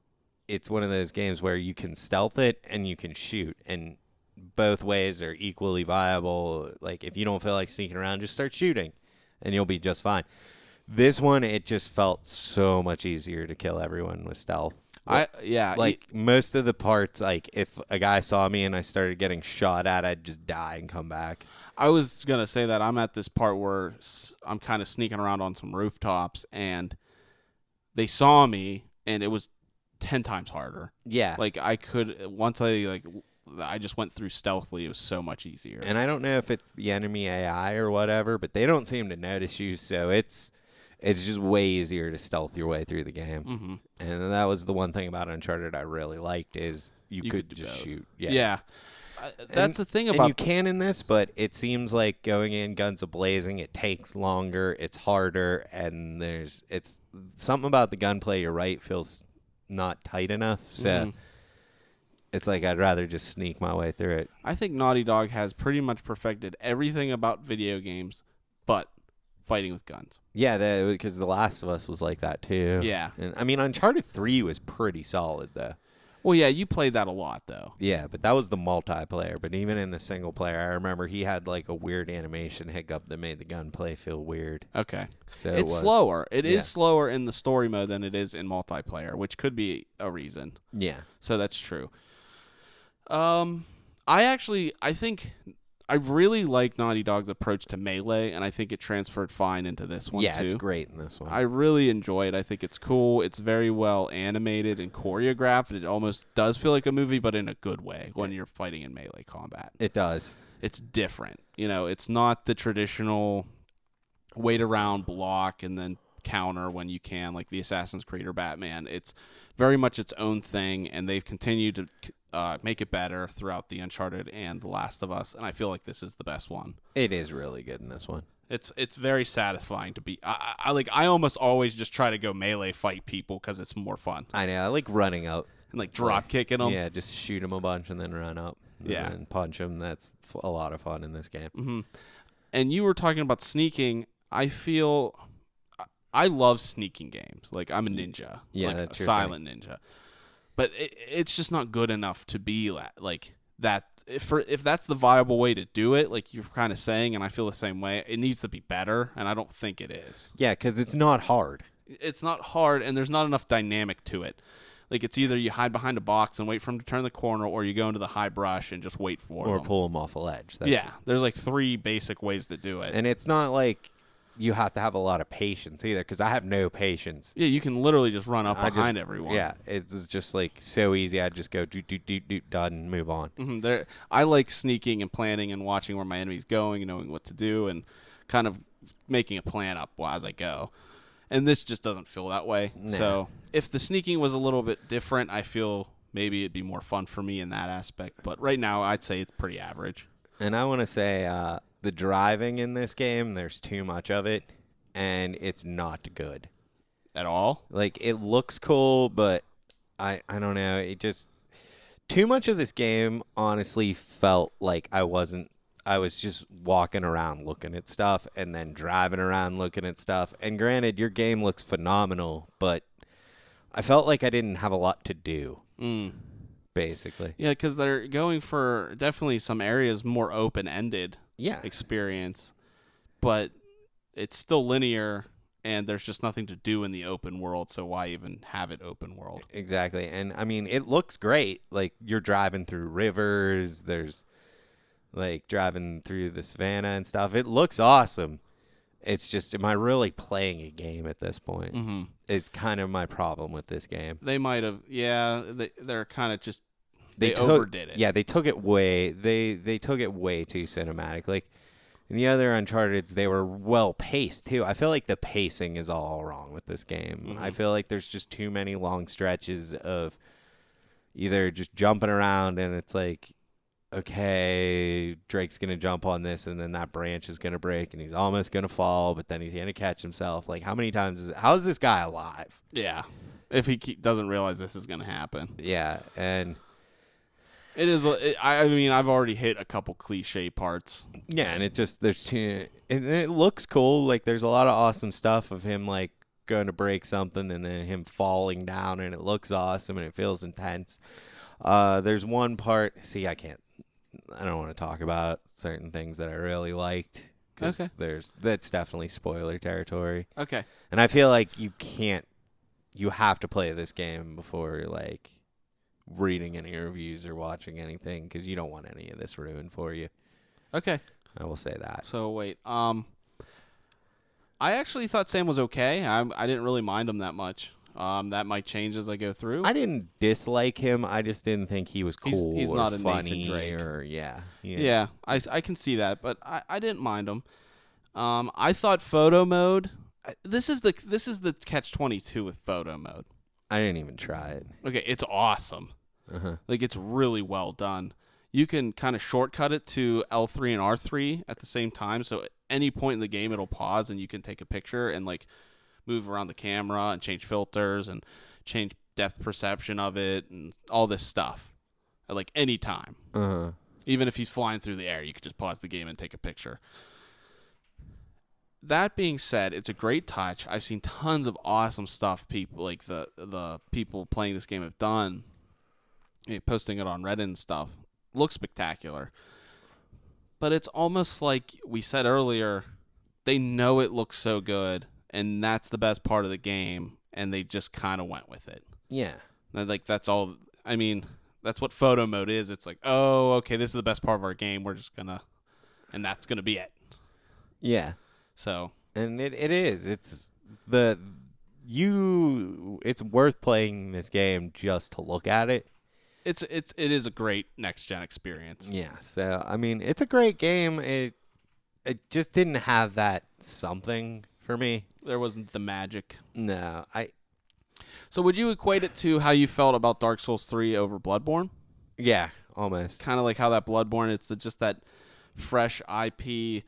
Speaker 2: it's one of those games where you can stealth it and you can shoot, and both ways are equally viable. Like, if you don't feel like sneaking around, just start shooting, and you'll be just fine. This one, it just felt so much easier to kill everyone with stealth. Most of the parts, like, if a guy saw me and I started getting shot at, I'd just die and come back.
Speaker 1: I was going to say that I'm at this part where I'm kind of sneaking around on some rooftops, and they saw me, and it was 10 times harder.
Speaker 2: Yeah.
Speaker 1: Like, once I just went through stealthily, it was so much easier.
Speaker 2: And I don't know if it's the enemy AI or whatever, but they don't seem to notice you, so it's just way easier to stealth your way through the game.
Speaker 1: Mm-hmm.
Speaker 2: And that was the one thing about Uncharted I really liked, is you could just shoot.
Speaker 1: Yeah. That's the thing about...
Speaker 2: And you can in this, but it seems like going in guns a-blazing, it takes longer, it's harder, and it's something about the gunplay, you're right, feels not tight enough, so it's like I'd rather just sneak my way through it.
Speaker 1: I think Naughty Dog has pretty much perfected everything about video games, but fighting with guns.
Speaker 2: Yeah, because The Last of Us was like that too.
Speaker 1: Yeah.
Speaker 2: And I mean, Uncharted 3 was pretty solid, though.
Speaker 1: Well, yeah, you played that a lot, though.
Speaker 2: Yeah, but that was the multiplayer. But even in the single player, I remember he had like a weird animation hiccup that made the gunplay feel weird.
Speaker 1: Okay.
Speaker 2: So
Speaker 1: it's slower. It is slower in the story mode than it is in multiplayer, which could be a reason.
Speaker 2: Yeah.
Speaker 1: So that's true. I think I really like Naughty Dog's approach to Melee, and I think it transferred fine into this one, too.
Speaker 2: Yeah, it's great in this one.
Speaker 1: I really enjoy it. I think it's cool. It's very well animated and choreographed. It almost does feel like a movie, but in a good way when you're fighting in melee combat.
Speaker 2: It does.
Speaker 1: It's different. It's not the traditional wait around, block, and then counter when you can, like the Assassin's Creed or Batman. It's very much its own thing, and they've continued to make it better throughout the Uncharted and The Last of Us, and I feel like this is the best one.
Speaker 2: It is really good in this one.
Speaker 1: It's very satisfying to be. I almost always just try to go melee fight people because it's more fun.
Speaker 2: I know. I like running up
Speaker 1: and like drop kicking them.
Speaker 2: Yeah, just shoot them a bunch and then run up. And punch them. That's a lot of fun in this game.
Speaker 1: Mm-hmm. And you were talking about sneaking. I love sneaking games. Like, I'm a ninja.
Speaker 2: Yeah,
Speaker 1: like
Speaker 2: that's
Speaker 1: a silent ninja. But it's just not good enough to be like that. If that's the viable way to do it, like you're kind of saying, and I feel the same way, it needs to be better, and I don't think it is.
Speaker 2: Yeah, because it's not hard.
Speaker 1: It's not hard, and there's not enough dynamic to it. Like, it's either you hide behind a box and wait for him to turn the corner, or you go into the high brush and just wait for him.
Speaker 2: Or pull him off a ledge.
Speaker 1: There's like 3 basic ways to do it.
Speaker 2: And it's not like you have to have a lot of patience either, because I have no patience.
Speaker 1: Yeah, you can literally just run up behind everyone.
Speaker 2: Yeah, it's just like so easy. I just go done, move on.
Speaker 1: Mm-hmm. I like sneaking and planning and watching where my enemy's going and knowing what to do and kind of making a plan up as I go. And this just doesn't feel that way.
Speaker 2: Nah.
Speaker 1: So if the sneaking was a little bit different, I feel maybe it'd be more fun for me in that aspect. But right now, I'd say it's pretty average.
Speaker 2: And I want to say the driving in this game, there's too much of it, and it's not good.
Speaker 1: At all?
Speaker 2: Like, it looks cool, but I don't know. It just... Too much of this game, honestly, felt like I was just walking around looking at stuff and then driving around looking at stuff. And granted, your game looks phenomenal, but I felt like I didn't have a lot to do, basically.
Speaker 1: Yeah, because they're going for definitely some areas more open-ended experience, but it's still linear, and there's just nothing to do in the open world, so why even have it open world?
Speaker 2: Exactly. And, I mean, it looks great. Like, you're driving through rivers, there's... like driving through the savannah and stuff. It looks awesome. It's just, am I really playing a game at this point?
Speaker 1: Mm-hmm.
Speaker 2: Is kind of my problem with this game.
Speaker 1: They might have, they're kind of just, they overdid it.
Speaker 2: Yeah, they took it way, they took it way too cinematic. Like, And the other Uncharted's, they were well paced too. I feel like the pacing is all wrong with this game.
Speaker 1: Mm-hmm.
Speaker 2: I feel like there's just too many long stretches of either just jumping around and it's like, okay, Drake's going to jump on this and then that branch is going to break and he's almost going to fall, but then he's going to catch himself. Like, how many times how is this guy alive?
Speaker 1: Yeah. If he doesn't realize this is going to happen.
Speaker 2: Yeah, and
Speaker 1: it is. I mean, I've already hit a couple cliche parts.
Speaker 2: yeah, and it looks cool. Like, there's a lot of awesome stuff of him, like, going to break something and then him falling down, and it looks awesome and it feels intense. There's one part. See, I don't want to talk about certain things that I really liked.
Speaker 1: Okay.
Speaker 2: That's definitely spoiler territory.
Speaker 1: Okay.
Speaker 2: And I feel like you have to play this game before, like, reading any reviews or watching anything because you don't want any of this ruined for you.
Speaker 1: Okay.
Speaker 2: I will say that.
Speaker 1: So wait, I actually thought Sam was okay. I didn't really mind him that much. That might change as I go through.
Speaker 2: I didn't dislike him. I just didn't think he was cool.
Speaker 1: He's
Speaker 2: or
Speaker 1: not a
Speaker 2: funny
Speaker 1: Nathan Drake.
Speaker 2: or
Speaker 1: Yeah, I can see that, but I didn't mind him. I thought photo mode. This is the catch-22 with photo mode.
Speaker 2: I didn't even try it.
Speaker 1: Okay, it's awesome.
Speaker 2: Uh-huh.
Speaker 1: Like, it's really well done. You can kind of shortcut it to L3 and R3 at the same time, so at any point in the game it'll pause and you can take a picture and, like, move around the camera and change filters and change depth perception of it and all this stuff at, like, any time.
Speaker 2: Uh-huh.
Speaker 1: Even if he's flying through the air, you could just pause the game and take a picture. That being said, it's a great touch. I've seen tons of awesome stuff people like the people playing this game have done, posting it on Reddit and stuff. Looks spectacular. But it's almost like we said earlier, they know it looks so good, and that's the best part of the game, and they just kind of went with it.
Speaker 2: Yeah.
Speaker 1: Like, that's all. I mean, that's what photo mode is. It's like, oh, okay, this is the best part of our game. We're just gonna, and that's gonna be it.
Speaker 2: Yeah.
Speaker 1: So.
Speaker 2: And it is. It's it's worth playing this game just to look at it.
Speaker 1: It is a great next gen experience.
Speaker 2: Yeah. So I mean, it's a great game. It just didn't have that something for me.
Speaker 1: There wasn't the magic.
Speaker 2: No.
Speaker 1: So would you equate it to how you felt about Dark Souls 3 over Bloodborne?
Speaker 2: Yeah, almost.
Speaker 1: Kind of like how that Bloodborne, it's just that fresh IP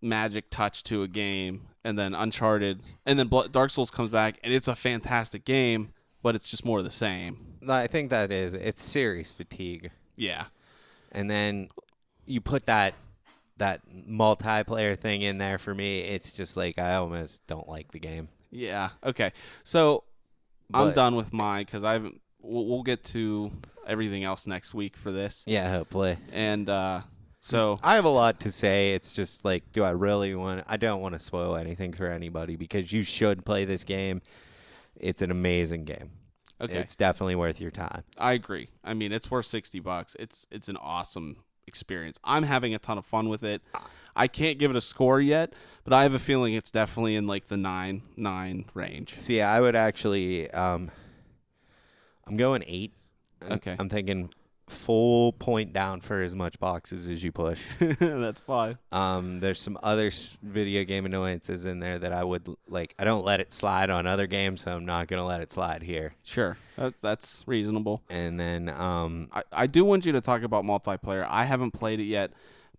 Speaker 1: magic touch to a game, and then Uncharted, and then Dark Souls comes back, and it's a fantastic game, but it's just more of the same.
Speaker 2: I think that is. It's series fatigue.
Speaker 1: Yeah.
Speaker 2: And then you put that multiplayer thing in there for me. It's just like I almost don't like the game.
Speaker 1: Yeah. Okay. So I'm done with mine because we'll get to everything else next week for this.
Speaker 2: Yeah, hopefully.
Speaker 1: And so
Speaker 2: I have a lot to say. It's just like, do I really want? I don't want to spoil anything for anybody because you should play this game. It's an amazing game.
Speaker 1: Okay.
Speaker 2: It's definitely worth your time.
Speaker 1: I agree. I mean, it's worth $60. It's an awesome experience. I'm having a ton of fun with it. I can't give it a score yet, but I have a feeling it's definitely in like the 9 range.
Speaker 2: See, I would actually I'm going 8.
Speaker 1: Okay.
Speaker 2: I'm thinking full point down for as much boxes as you push.
Speaker 1: That's fine.
Speaker 2: There's some other video game annoyances in there that I would like. I don't let it slide on other games, so I'm not gonna let it slide here.
Speaker 1: Sure, that's reasonable.
Speaker 2: And then
Speaker 1: I do want you to talk about multiplayer. I haven't played it yet,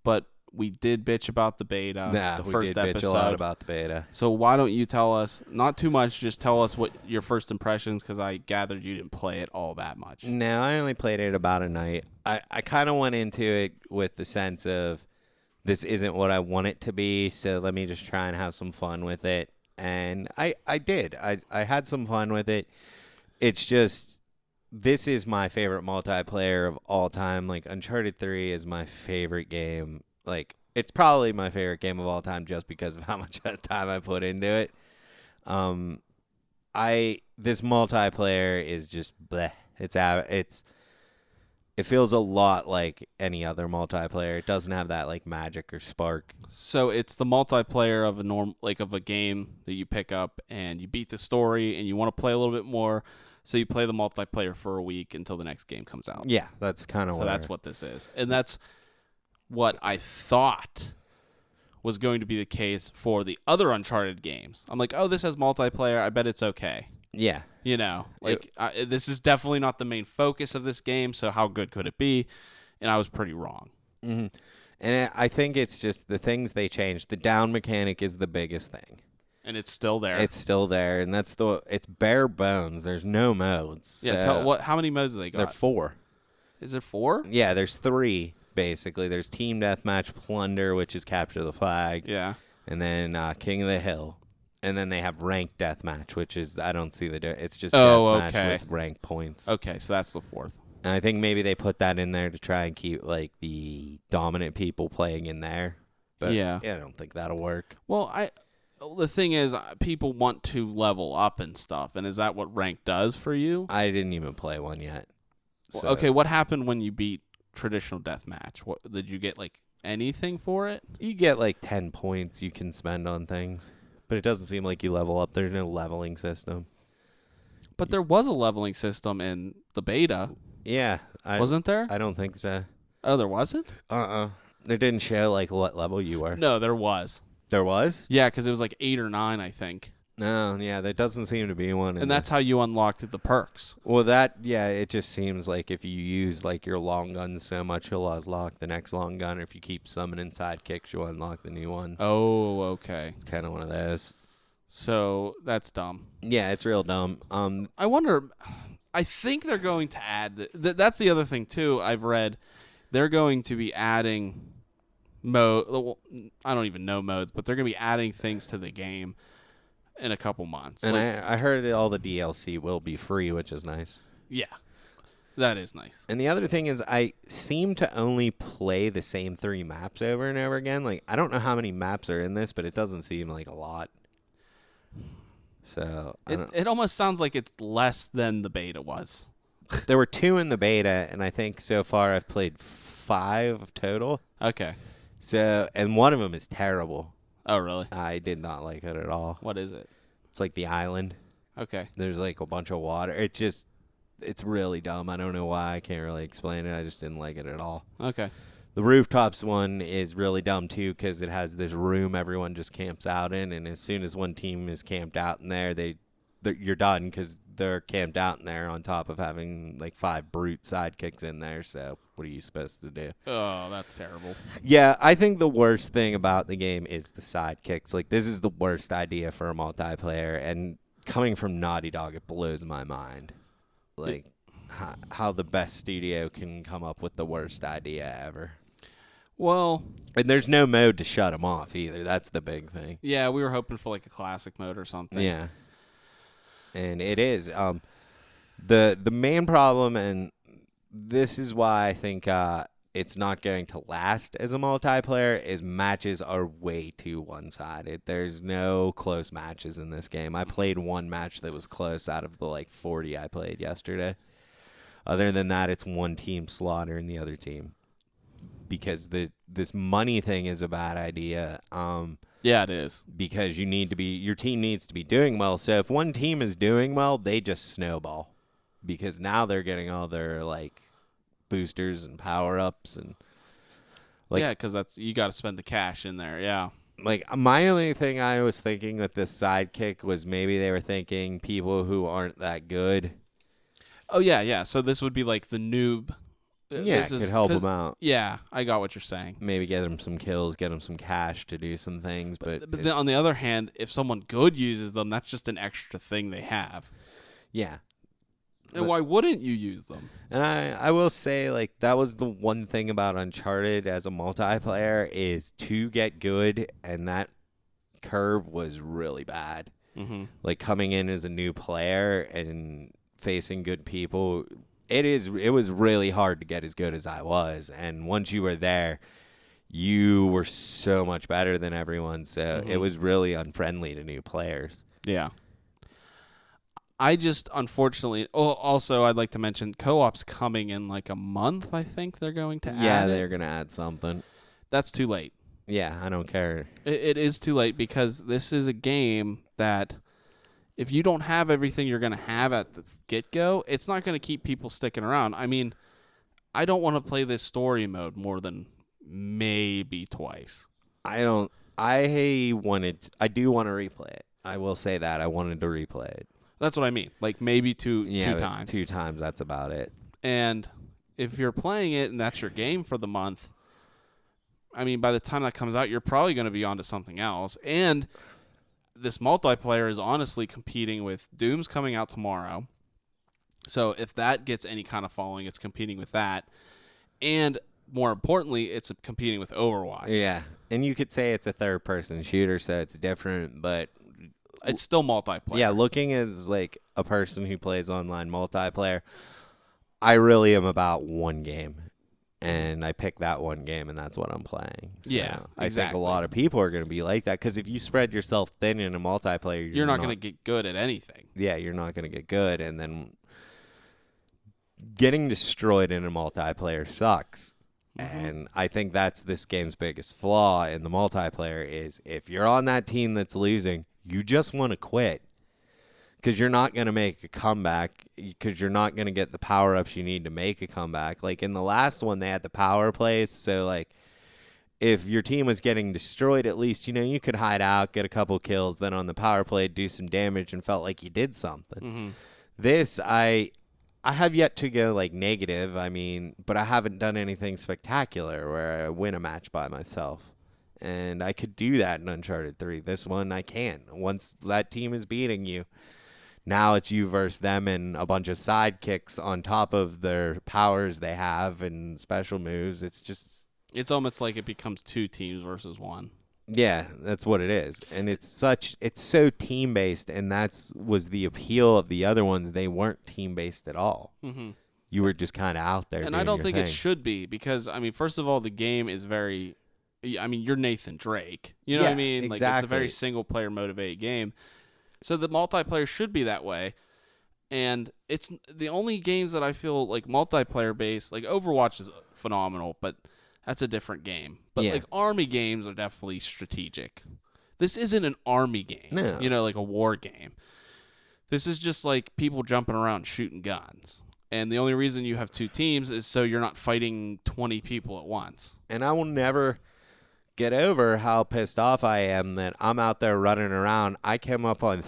Speaker 1: but we did bitch about the beta. The first episode.
Speaker 2: Bitch a lot about the beta.
Speaker 1: So why don't you tell us, not too much, just tell us what your first impressions, because I gathered you didn't play it all that much.
Speaker 2: No, I only played it about a night. I kind of went into it with the sense of this isn't what I want it to be, so let me just try and have some fun with it. And I did. I had some fun with it. It's just, this is my favorite multiplayer of all time. Like, Uncharted 3 is my favorite game. Like, it's probably my favorite game of all time just because of how much time I put into it. This multiplayer is just bleh. It feels a lot like any other multiplayer. It doesn't have that like magic or spark.
Speaker 1: So it's the multiplayer of a game that you pick up and you beat the story and you want to play a little bit more. So you play the multiplayer for a week until the next game comes out.
Speaker 2: Yeah, that's kind of
Speaker 1: that's what this is. And that's what I thought was going to be the case for the other Uncharted games. I'm like, oh, this has multiplayer. I bet it's okay.
Speaker 2: Yeah.
Speaker 1: You know, like this is definitely not the main focus of this game, so how good could it be? And I was pretty wrong.
Speaker 2: Mm-hmm. And I think it's just the things they changed. The down mechanic is the biggest thing.
Speaker 1: And it's still there.
Speaker 2: It's still there, and it's bare bones. There's no modes.
Speaker 1: Yeah,
Speaker 2: so
Speaker 1: how many modes do they got?
Speaker 2: There are 4.
Speaker 1: Is there 4?
Speaker 2: Yeah, there's 3, basically. There's Team Deathmatch, Plunder, which is Capture the Flag.
Speaker 1: Yeah.
Speaker 2: And then King of the Hill. And then they have Ranked Deathmatch, which is, I don't see it's just
Speaker 1: okay.
Speaker 2: Deathmatch with rank points.
Speaker 1: Okay, so that's the 4th.
Speaker 2: And I think maybe they put that in there to try and keep, like, the dominant people playing in there. But
Speaker 1: yeah,
Speaker 2: I don't think that'll work.
Speaker 1: Well, the thing is, people want to level up and stuff, and is that what rank does for you?
Speaker 2: I didn't even play one yet. So.
Speaker 1: Okay, what happened when you beat traditional deathmatch? What did you get, like, anything for it?
Speaker 2: You get, like, 10 points you can spend on things. But it doesn't seem like you level up. There's no leveling system.
Speaker 1: But there was a leveling system in the beta.
Speaker 2: Yeah.
Speaker 1: Wasn't there?
Speaker 2: I don't think so.
Speaker 1: Oh, there wasn't?
Speaker 2: It didn't show, like, what level you were.
Speaker 1: No, there was.
Speaker 2: There was?
Speaker 1: Yeah, because it was like 8 or 9, I think.
Speaker 2: No, yeah, there doesn't seem to be one.
Speaker 1: And that's how you unlocked the perks.
Speaker 2: Well, it just seems like if you use, like, your long gun so much, you'll unlock the next long gun. Or if you keep summoning sidekicks, you'll unlock the new ones.
Speaker 1: Oh, okay.
Speaker 2: Kind of one of those.
Speaker 1: So, that's dumb.
Speaker 2: Yeah, it's real dumb.
Speaker 1: I wonder, I think they're going to add, that's the other thing, too, I've read. They're going to be adding I don't even know modes, but they're going to be adding things to the game in a couple months.
Speaker 2: And I heard that all the DLC will be free, which is nice.
Speaker 1: Yeah, that is nice.
Speaker 2: And the other thing is I seem to only play the same 3 maps over and over again. Like, I don't know how many maps are in this, but it doesn't seem like a lot. So
Speaker 1: it almost sounds like it's less than the beta was.
Speaker 2: There were 2 in the beta, and I think so far I've played 5 total.
Speaker 1: Okay.
Speaker 2: So, and one of them is terrible.
Speaker 1: Oh, really?
Speaker 2: I did not like it at all.
Speaker 1: What is it?
Speaker 2: It's like the island.
Speaker 1: Okay.
Speaker 2: There's like a bunch of water. It's really dumb. I don't know why. I can't really explain it. I just didn't like it at all.
Speaker 1: Okay.
Speaker 2: The rooftops one is really dumb too because it has this room everyone just camps out in, and as soon as one team is camped out in there, you're done because they're camped out in there on top of having like 5 brute sidekicks in there. So what are you supposed to do?
Speaker 1: Oh, that's terrible.
Speaker 2: Yeah, I think the worst thing about the game is the sidekicks. Like, this is the worst idea for a multiplayer, and coming from Naughty Dog, it blows my mind. Like, how the best studio can come up with the worst idea ever.
Speaker 1: Well,
Speaker 2: and there's no mode to shut them off either. That's the big thing.
Speaker 1: Yeah, we were hoping for like a classic mode or something.
Speaker 2: Yeah. And it is. The main problem, and this is why I think it's not going to last as a multiplayer, is matches are way too one-sided. There's no close matches in this game. I played one match that was close out of the like 40 I played yesterday. Other than that, it's one team slaughtering the other team. Because this money thing is a bad idea.
Speaker 1: Yeah, it is.
Speaker 2: Because your team needs to be doing well. So if one team is doing well, they just snowball. Because now they're getting all their like boosters and power-ups and like,
Speaker 1: yeah, because you got to spend the cash in there. Yeah.
Speaker 2: Like, my only thing I was thinking with this sidekick was maybe they were thinking people who aren't that good.
Speaker 1: Oh yeah. So this would be like the noob.
Speaker 2: Yeah, it could help them out.
Speaker 1: Yeah, I got what you're saying.
Speaker 2: Maybe get them some kills, get them some cash to do some things. But
Speaker 1: then on the other hand, if someone good uses them, that's just an extra thing they have.
Speaker 2: Yeah.
Speaker 1: And why wouldn't you use them?
Speaker 2: And I will say, like, that was the one thing about Uncharted as a multiplayer is to get good, and that curve was really bad.
Speaker 1: Mm-hmm.
Speaker 2: Like, coming in as a new player and facing good people, it was really hard to get as good as I was. And once you were there, you were so much better than everyone. So it was really unfriendly to new players.
Speaker 1: Yeah. I just, unfortunately, also I'd like to mention co-op's coming in like a month, I think they're going to add.
Speaker 2: Yeah, they're going to add something.
Speaker 1: That's too late.
Speaker 2: Yeah, I don't care.
Speaker 1: It is too late because this is a game that if you don't have everything you're going to have at the get-go, it's not going to keep people sticking around. I mean, I don't want to play this story mode more than maybe twice.
Speaker 2: I don't I do want to replay it. I will say that I wanted to replay it.
Speaker 1: That's what I mean. Like maybe two
Speaker 2: Yeah,
Speaker 1: times.
Speaker 2: 2 times. That's about it.
Speaker 1: And if you're playing it and that's your game for the month, I mean, by the time that comes out, you're probably going to be onto something else. And this multiplayer is honestly competing with Doom's coming out tomorrow. So if that gets any kind of following, it's competing with that. And more importantly, it's competing with Overwatch.
Speaker 2: Yeah. And you could say it's a third-person shooter, so it's different, but
Speaker 1: it's still multiplayer.
Speaker 2: Yeah, looking as like a person who plays online multiplayer, I really am about one game. And I pick that one game, and that's what I'm playing. So
Speaker 1: yeah, exactly.
Speaker 2: I think a lot of people are going to be like that, because if you spread yourself thin in a multiplayer,
Speaker 1: you're not going to get good at anything.
Speaker 2: Yeah, you're not going to get good, and then getting destroyed in a multiplayer sucks. And I think that's this game's biggest flaw in the multiplayer is if you're on that team that's losing, you just want to quit because you're not going to make a comeback, because you're not going to get the power-ups you need to make a comeback. Like in the last one, they had the power plays, so like if your team was getting destroyed, at least, you could hide out, get a couple kills, then on the power play do some damage and felt like you did something. This, I have yet to go like negative, but I haven't done anything spectacular where I win a match by myself. And I could do that in Uncharted 3. This one, I can't. Once that team is beating you, now it's you versus them and a bunch of sidekicks on top of their powers they have and special moves.
Speaker 1: It's almost like it becomes 2 teams versus 1.
Speaker 2: Yeah, that's what it is. And it's so team-based, and was the appeal of the other ones. They weren't team-based at all. You were just kind of out there.
Speaker 1: And I don't think it should be because, first of all, the game is very... you're Nathan Drake. You know what I mean?
Speaker 2: Exactly.
Speaker 1: Like, it's a very single-player motivated game. So the multiplayer should be that way. And it's the only games that I feel like multiplayer-based, like Overwatch is phenomenal, but that's a different game. But like army games are definitely strategic. This isn't an army game.
Speaker 2: No.
Speaker 1: Like a war game. This is just like people jumping around shooting guns. And the only reason you have 2 teams is so you're not fighting 20 people at once.
Speaker 2: And I will never get over how pissed off I am that I'm out there running around. I came up on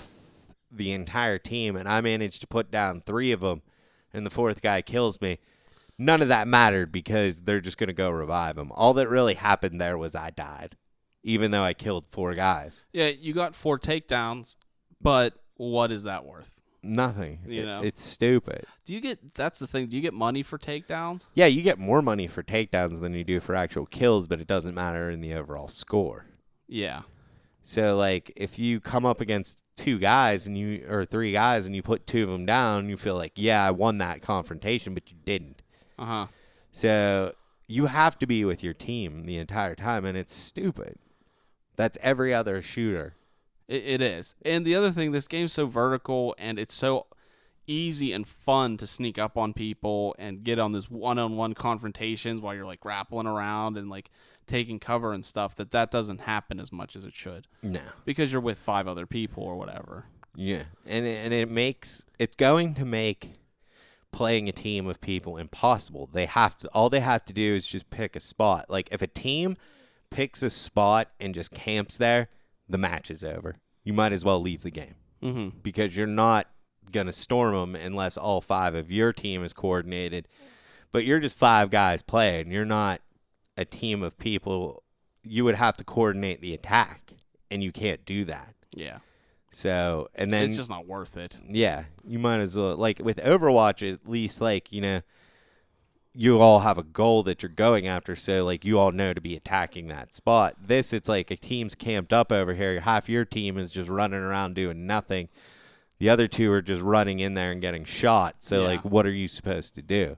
Speaker 2: the entire team, and I managed to put down 3 of them, and the 4th guy kills me. None of that mattered because they're just going to go revive him. All that really happened there was I died, even though I killed 4 guys.
Speaker 1: Yeah, you got 4 takedowns, but what is that worth?
Speaker 2: Nothing. It's stupid.
Speaker 1: That's the thing, do you get money for takedowns?
Speaker 2: Yeah, you get more money for takedowns than you do for actual kills, but it doesn't matter in the overall score.
Speaker 1: Yeah.
Speaker 2: So, like, if you come up against 2 guys or 3 guys and you put 2 of them down, you feel like, yeah, I won that confrontation, but you didn't. So you have to be with your team the entire time, and it's stupid. That's every other shooter.
Speaker 1: It is. And the other thing, this game's so vertical, and it's so easy and fun to sneak up on people and get on this one-on-one confrontations while you're like grappling around and like taking cover and stuff, that doesn't happen as much as it should. No. Because you're with 5 other people or whatever.
Speaker 2: Yeah. And it's going to make playing a team of people impossible. All they have to do is just pick a spot. Like if a team picks a spot and just camps there, the match is over. You might as well leave the game. Because you're not going to storm them unless all 5 of your team is coordinated. But you're just 5 guys playing. You're not a team of people. You would have to coordinate the attack, and you can't do that.
Speaker 1: Yeah.
Speaker 2: So, and then
Speaker 1: it's just not worth it.
Speaker 2: Yeah, you might as well. Like with Overwatch, at least, like, you all have a goal that you're going after, so like you all know to be attacking that spot. This, it's like a team's camped up over here. Half your team is just running around doing nothing. The other 2 are just running in there and getting shot. So like, what are you supposed to do?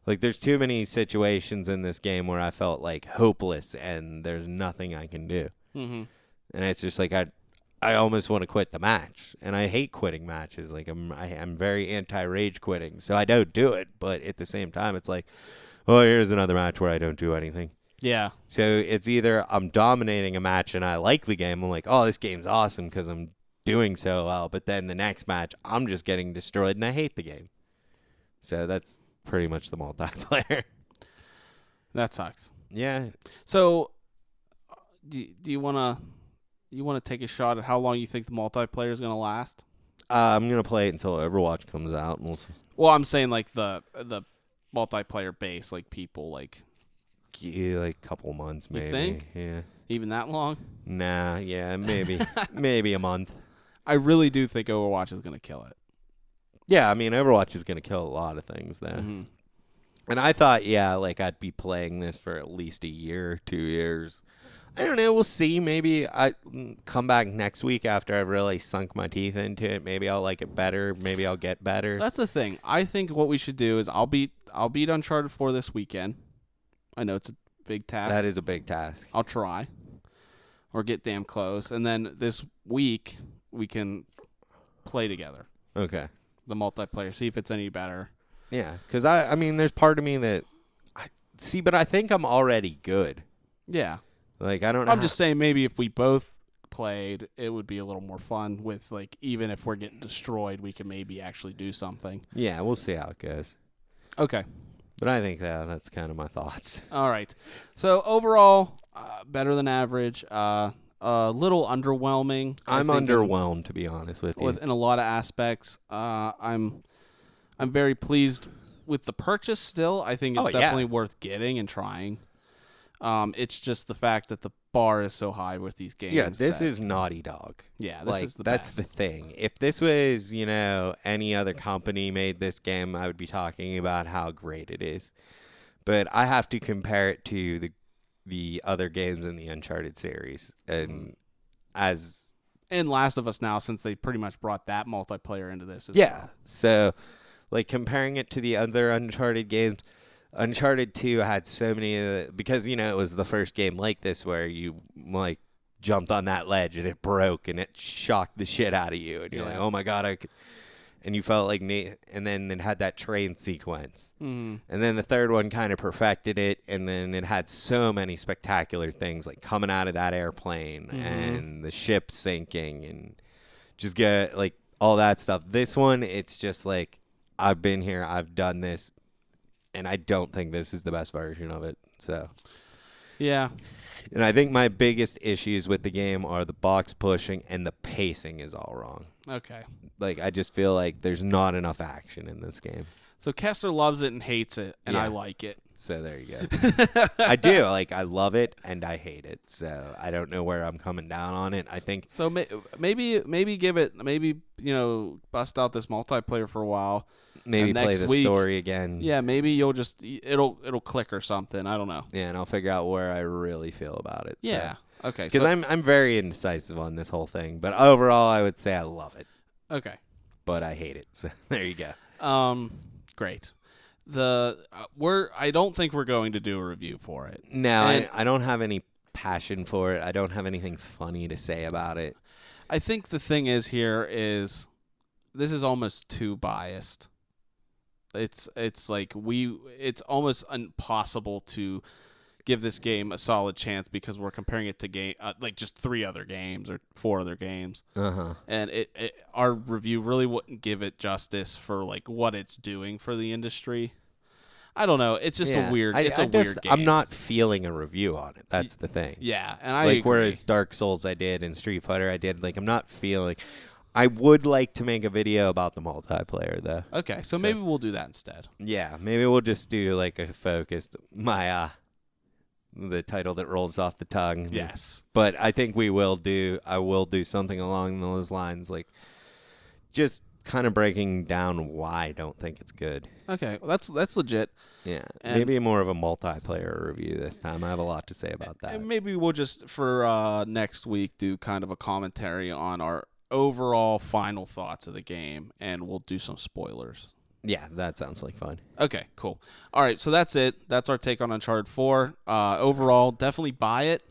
Speaker 2: Like, there's too many situations in this game where I felt like hopeless and there's nothing I can do. And it's just like I almost want to quit the match, and I hate quitting matches. Like I'm very anti-rage quitting, so I don't do it. But at the same time, it's like, oh, here's another match where I don't do anything.
Speaker 1: Yeah.
Speaker 2: So it's either I'm dominating a match and I like the game. I'm like, oh, this game's awesome because I'm doing so well. But then the next match, I'm just getting destroyed and I hate the game. So that's pretty much the multiplayer.
Speaker 1: That sucks.
Speaker 2: Yeah.
Speaker 1: So do you wanna take a shot at how long you think the multiplayer is gonna last?
Speaker 2: I'm gonna play it until Overwatch comes out, and we'll see.
Speaker 1: Well, I'm saying like the multiplayer base, like people, like
Speaker 2: Yeah, like a couple months, maybe.
Speaker 1: You think?
Speaker 2: Yeah.
Speaker 1: even that long.
Speaker 2: Nah, yeah, maybe. Maybe a month.
Speaker 1: I really do think Overwatch is gonna kill it.
Speaker 2: Yeah, I mean, Overwatch is going to kill a lot of things there.
Speaker 1: Mm-hmm.
Speaker 2: And I thought, yeah, like I'd be playing this for at least a year, 2 years. I don't know. We'll see. Maybe I come back next week after I've really sunk my teeth into it. Maybe I'll like it better. Maybe I'll get better.
Speaker 1: That's the thing. I think what we should do is I'll beat Uncharted 4 this weekend. I know it's a big task.
Speaker 2: That is a big task.
Speaker 1: I'll try, or get damn close, and then this week we can play together.
Speaker 2: Okay.
Speaker 1: The multiplayer, see if it's any better.
Speaker 2: Yeah, because I mean, there's part of me that but I think I'm already good.
Speaker 1: Yeah.
Speaker 2: Like I don't know.
Speaker 1: I'm just saying maybe if we both played, it would be a little more fun with like even if we're getting destroyed, we can maybe actually do something.
Speaker 2: Yeah, we'll see how it goes.
Speaker 1: Okay.
Speaker 2: But I think that's kind of my thoughts.
Speaker 1: All right. So overall, better than average. A little underwhelming.
Speaker 2: I'm underwhelmed, to be honest with you.
Speaker 1: In a lot of aspects. I'm very pleased with the purchase still. I think it's definitely worth getting and trying. It's just the fact that the bar is so high with these games.
Speaker 2: Yeah, this is Naughty Dog.
Speaker 1: Yeah, this is the
Speaker 2: that's
Speaker 1: best.
Speaker 2: the thing. If this was, any other company made this game, I would be talking about how great it is. But I have to compare it to the other games in the Uncharted series, and
Speaker 1: Last of Us now, since they pretty much brought that multiplayer into this as
Speaker 2: yeah.
Speaker 1: well.
Speaker 2: So, like comparing it to the other Uncharted games, Uncharted 2 had so many because it was the first game like this where you like jumped on that ledge and it broke and it shocked the shit out of you and you're like, oh my god, and you felt like and then it had that train sequence.
Speaker 1: Mm-hmm.
Speaker 2: And then the third one kind of perfected it, and then it had so many spectacular things like coming out of that airplane and the ship sinking and just get like all that stuff. This one, it's just like I've been here, I've done this, and I don't think this is the best version of it. So
Speaker 1: yeah.
Speaker 2: And I think my biggest issues with the game are the box pushing and the pacing is all wrong.
Speaker 1: Okay.
Speaker 2: Like, I just feel like there's not enough action in this game.
Speaker 1: So Kester loves it and hates it, and I like it.
Speaker 2: So there you go. I do. Like, I love it and I hate it. So I don't know where I'm coming down on it. I think.
Speaker 1: So maybe give it, bust out this multiplayer for a while.
Speaker 2: Maybe play the story again.
Speaker 1: Yeah, maybe you'll just it'll click or something. I don't know.
Speaker 2: Yeah, and I'll figure out where I really feel about it.
Speaker 1: Yeah.
Speaker 2: So.
Speaker 1: Okay.
Speaker 2: Because I'm very indecisive on this whole thing, but overall, I would say I love it.
Speaker 1: Okay.
Speaker 2: But I hate it. So there you go.
Speaker 1: Great. I don't think we're going to do a review for it.
Speaker 2: No, I don't have any passion for it. I don't have anything funny to say about it.
Speaker 1: I think the thing is this is almost too biased. It's almost impossible to give this game a solid chance because we're comparing it to just 3 other games or 4 other games. And our review really wouldn't give it justice for like what it's doing for the industry. I don't know. It's just a weird. It's a weird game.
Speaker 2: I'm not feeling a review on it. That's the thing.
Speaker 1: Yeah, and I
Speaker 2: like
Speaker 1: agree.
Speaker 2: Whereas Dark Souls I did and Street Fighter I did. Like I'm not feeling. I would like to make a video about the multiplayer though.
Speaker 1: Okay, so maybe we'll do that instead.
Speaker 2: Yeah, maybe we'll just do like a focused the title that rolls off the tongue.
Speaker 1: Yes,
Speaker 2: but I think I will do something along those lines, like just kind of breaking down why I don't think it's good.
Speaker 1: Okay, well, that's legit.
Speaker 2: Yeah, and maybe more of a multiplayer review this time. I have a lot to say about that.
Speaker 1: And maybe we'll just for next week do kind of a commentary on our overall final thoughts of the game, and we'll do some spoilers.
Speaker 2: Yeah, that sounds like fun.
Speaker 1: Okay, cool. All right, so that's it. That's our take on Uncharted 4. Overall, definitely buy it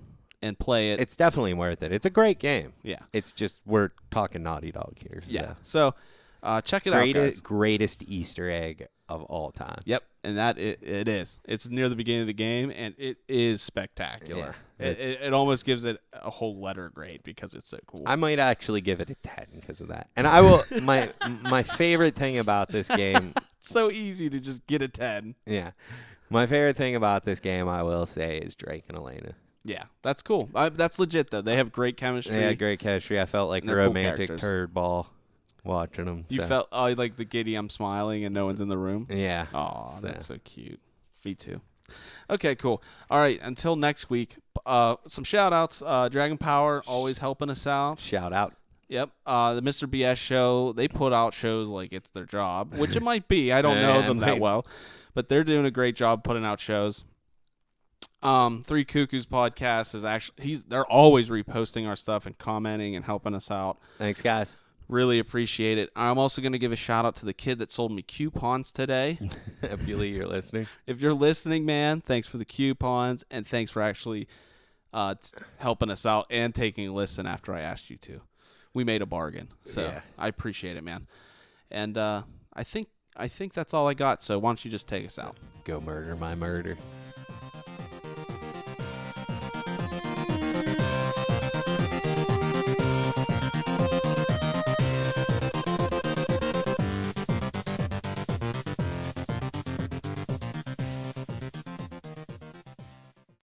Speaker 1: and play it.
Speaker 2: It's definitely worth it. It's a great game.
Speaker 1: Yeah.
Speaker 2: It's just we're talking Naughty Dog here. So.
Speaker 1: Yeah. So check it out, guys.
Speaker 2: Greatest Easter egg of all time.
Speaker 1: Yep, and that it is. It's near the beginning of the game, and it is spectacular. Yeah. It almost gives it a whole letter grade because it's so cool.
Speaker 2: I might actually give it a 10 because of that. And I will. my favorite thing about this game.
Speaker 1: It's so easy to just get a 10.
Speaker 2: Yeah, my favorite thing about this game, I will say, is Drake and Elena.
Speaker 1: Yeah, that's cool. That's legit though. They have great chemistry.
Speaker 2: Yeah, great chemistry. I felt like a
Speaker 1: They're cool
Speaker 2: romantic
Speaker 1: characters.
Speaker 2: turd ball watching them.
Speaker 1: You felt like the giddy. I'm smiling and no one's in the room.
Speaker 2: Yeah.
Speaker 1: Oh, that's so cute. Me too. Okay, cool. All right, until next week. Some shout outs. Dragon Power always helping us out.
Speaker 2: Shout out.
Speaker 1: Yep. The Mr. BS show, they put out shows like it's their job, which it might be. I don't know them that well, but they're doing a great job putting out shows. Three Cuckoos podcast is actually they're always reposting our stuff and commenting and helping us out.
Speaker 2: Thanks, guys.
Speaker 1: Really appreciate it. I'm also going to give a shout out to the kid that sold me coupons today.
Speaker 2: If you're listening.
Speaker 1: If you're listening, man, thanks for the coupons and thanks for actually helping us out and taking a listen after I asked you to. We made a bargain, so yeah. I appreciate it, man. And I think that's all I got. So why don't you just take us out?
Speaker 2: Go murder my murder.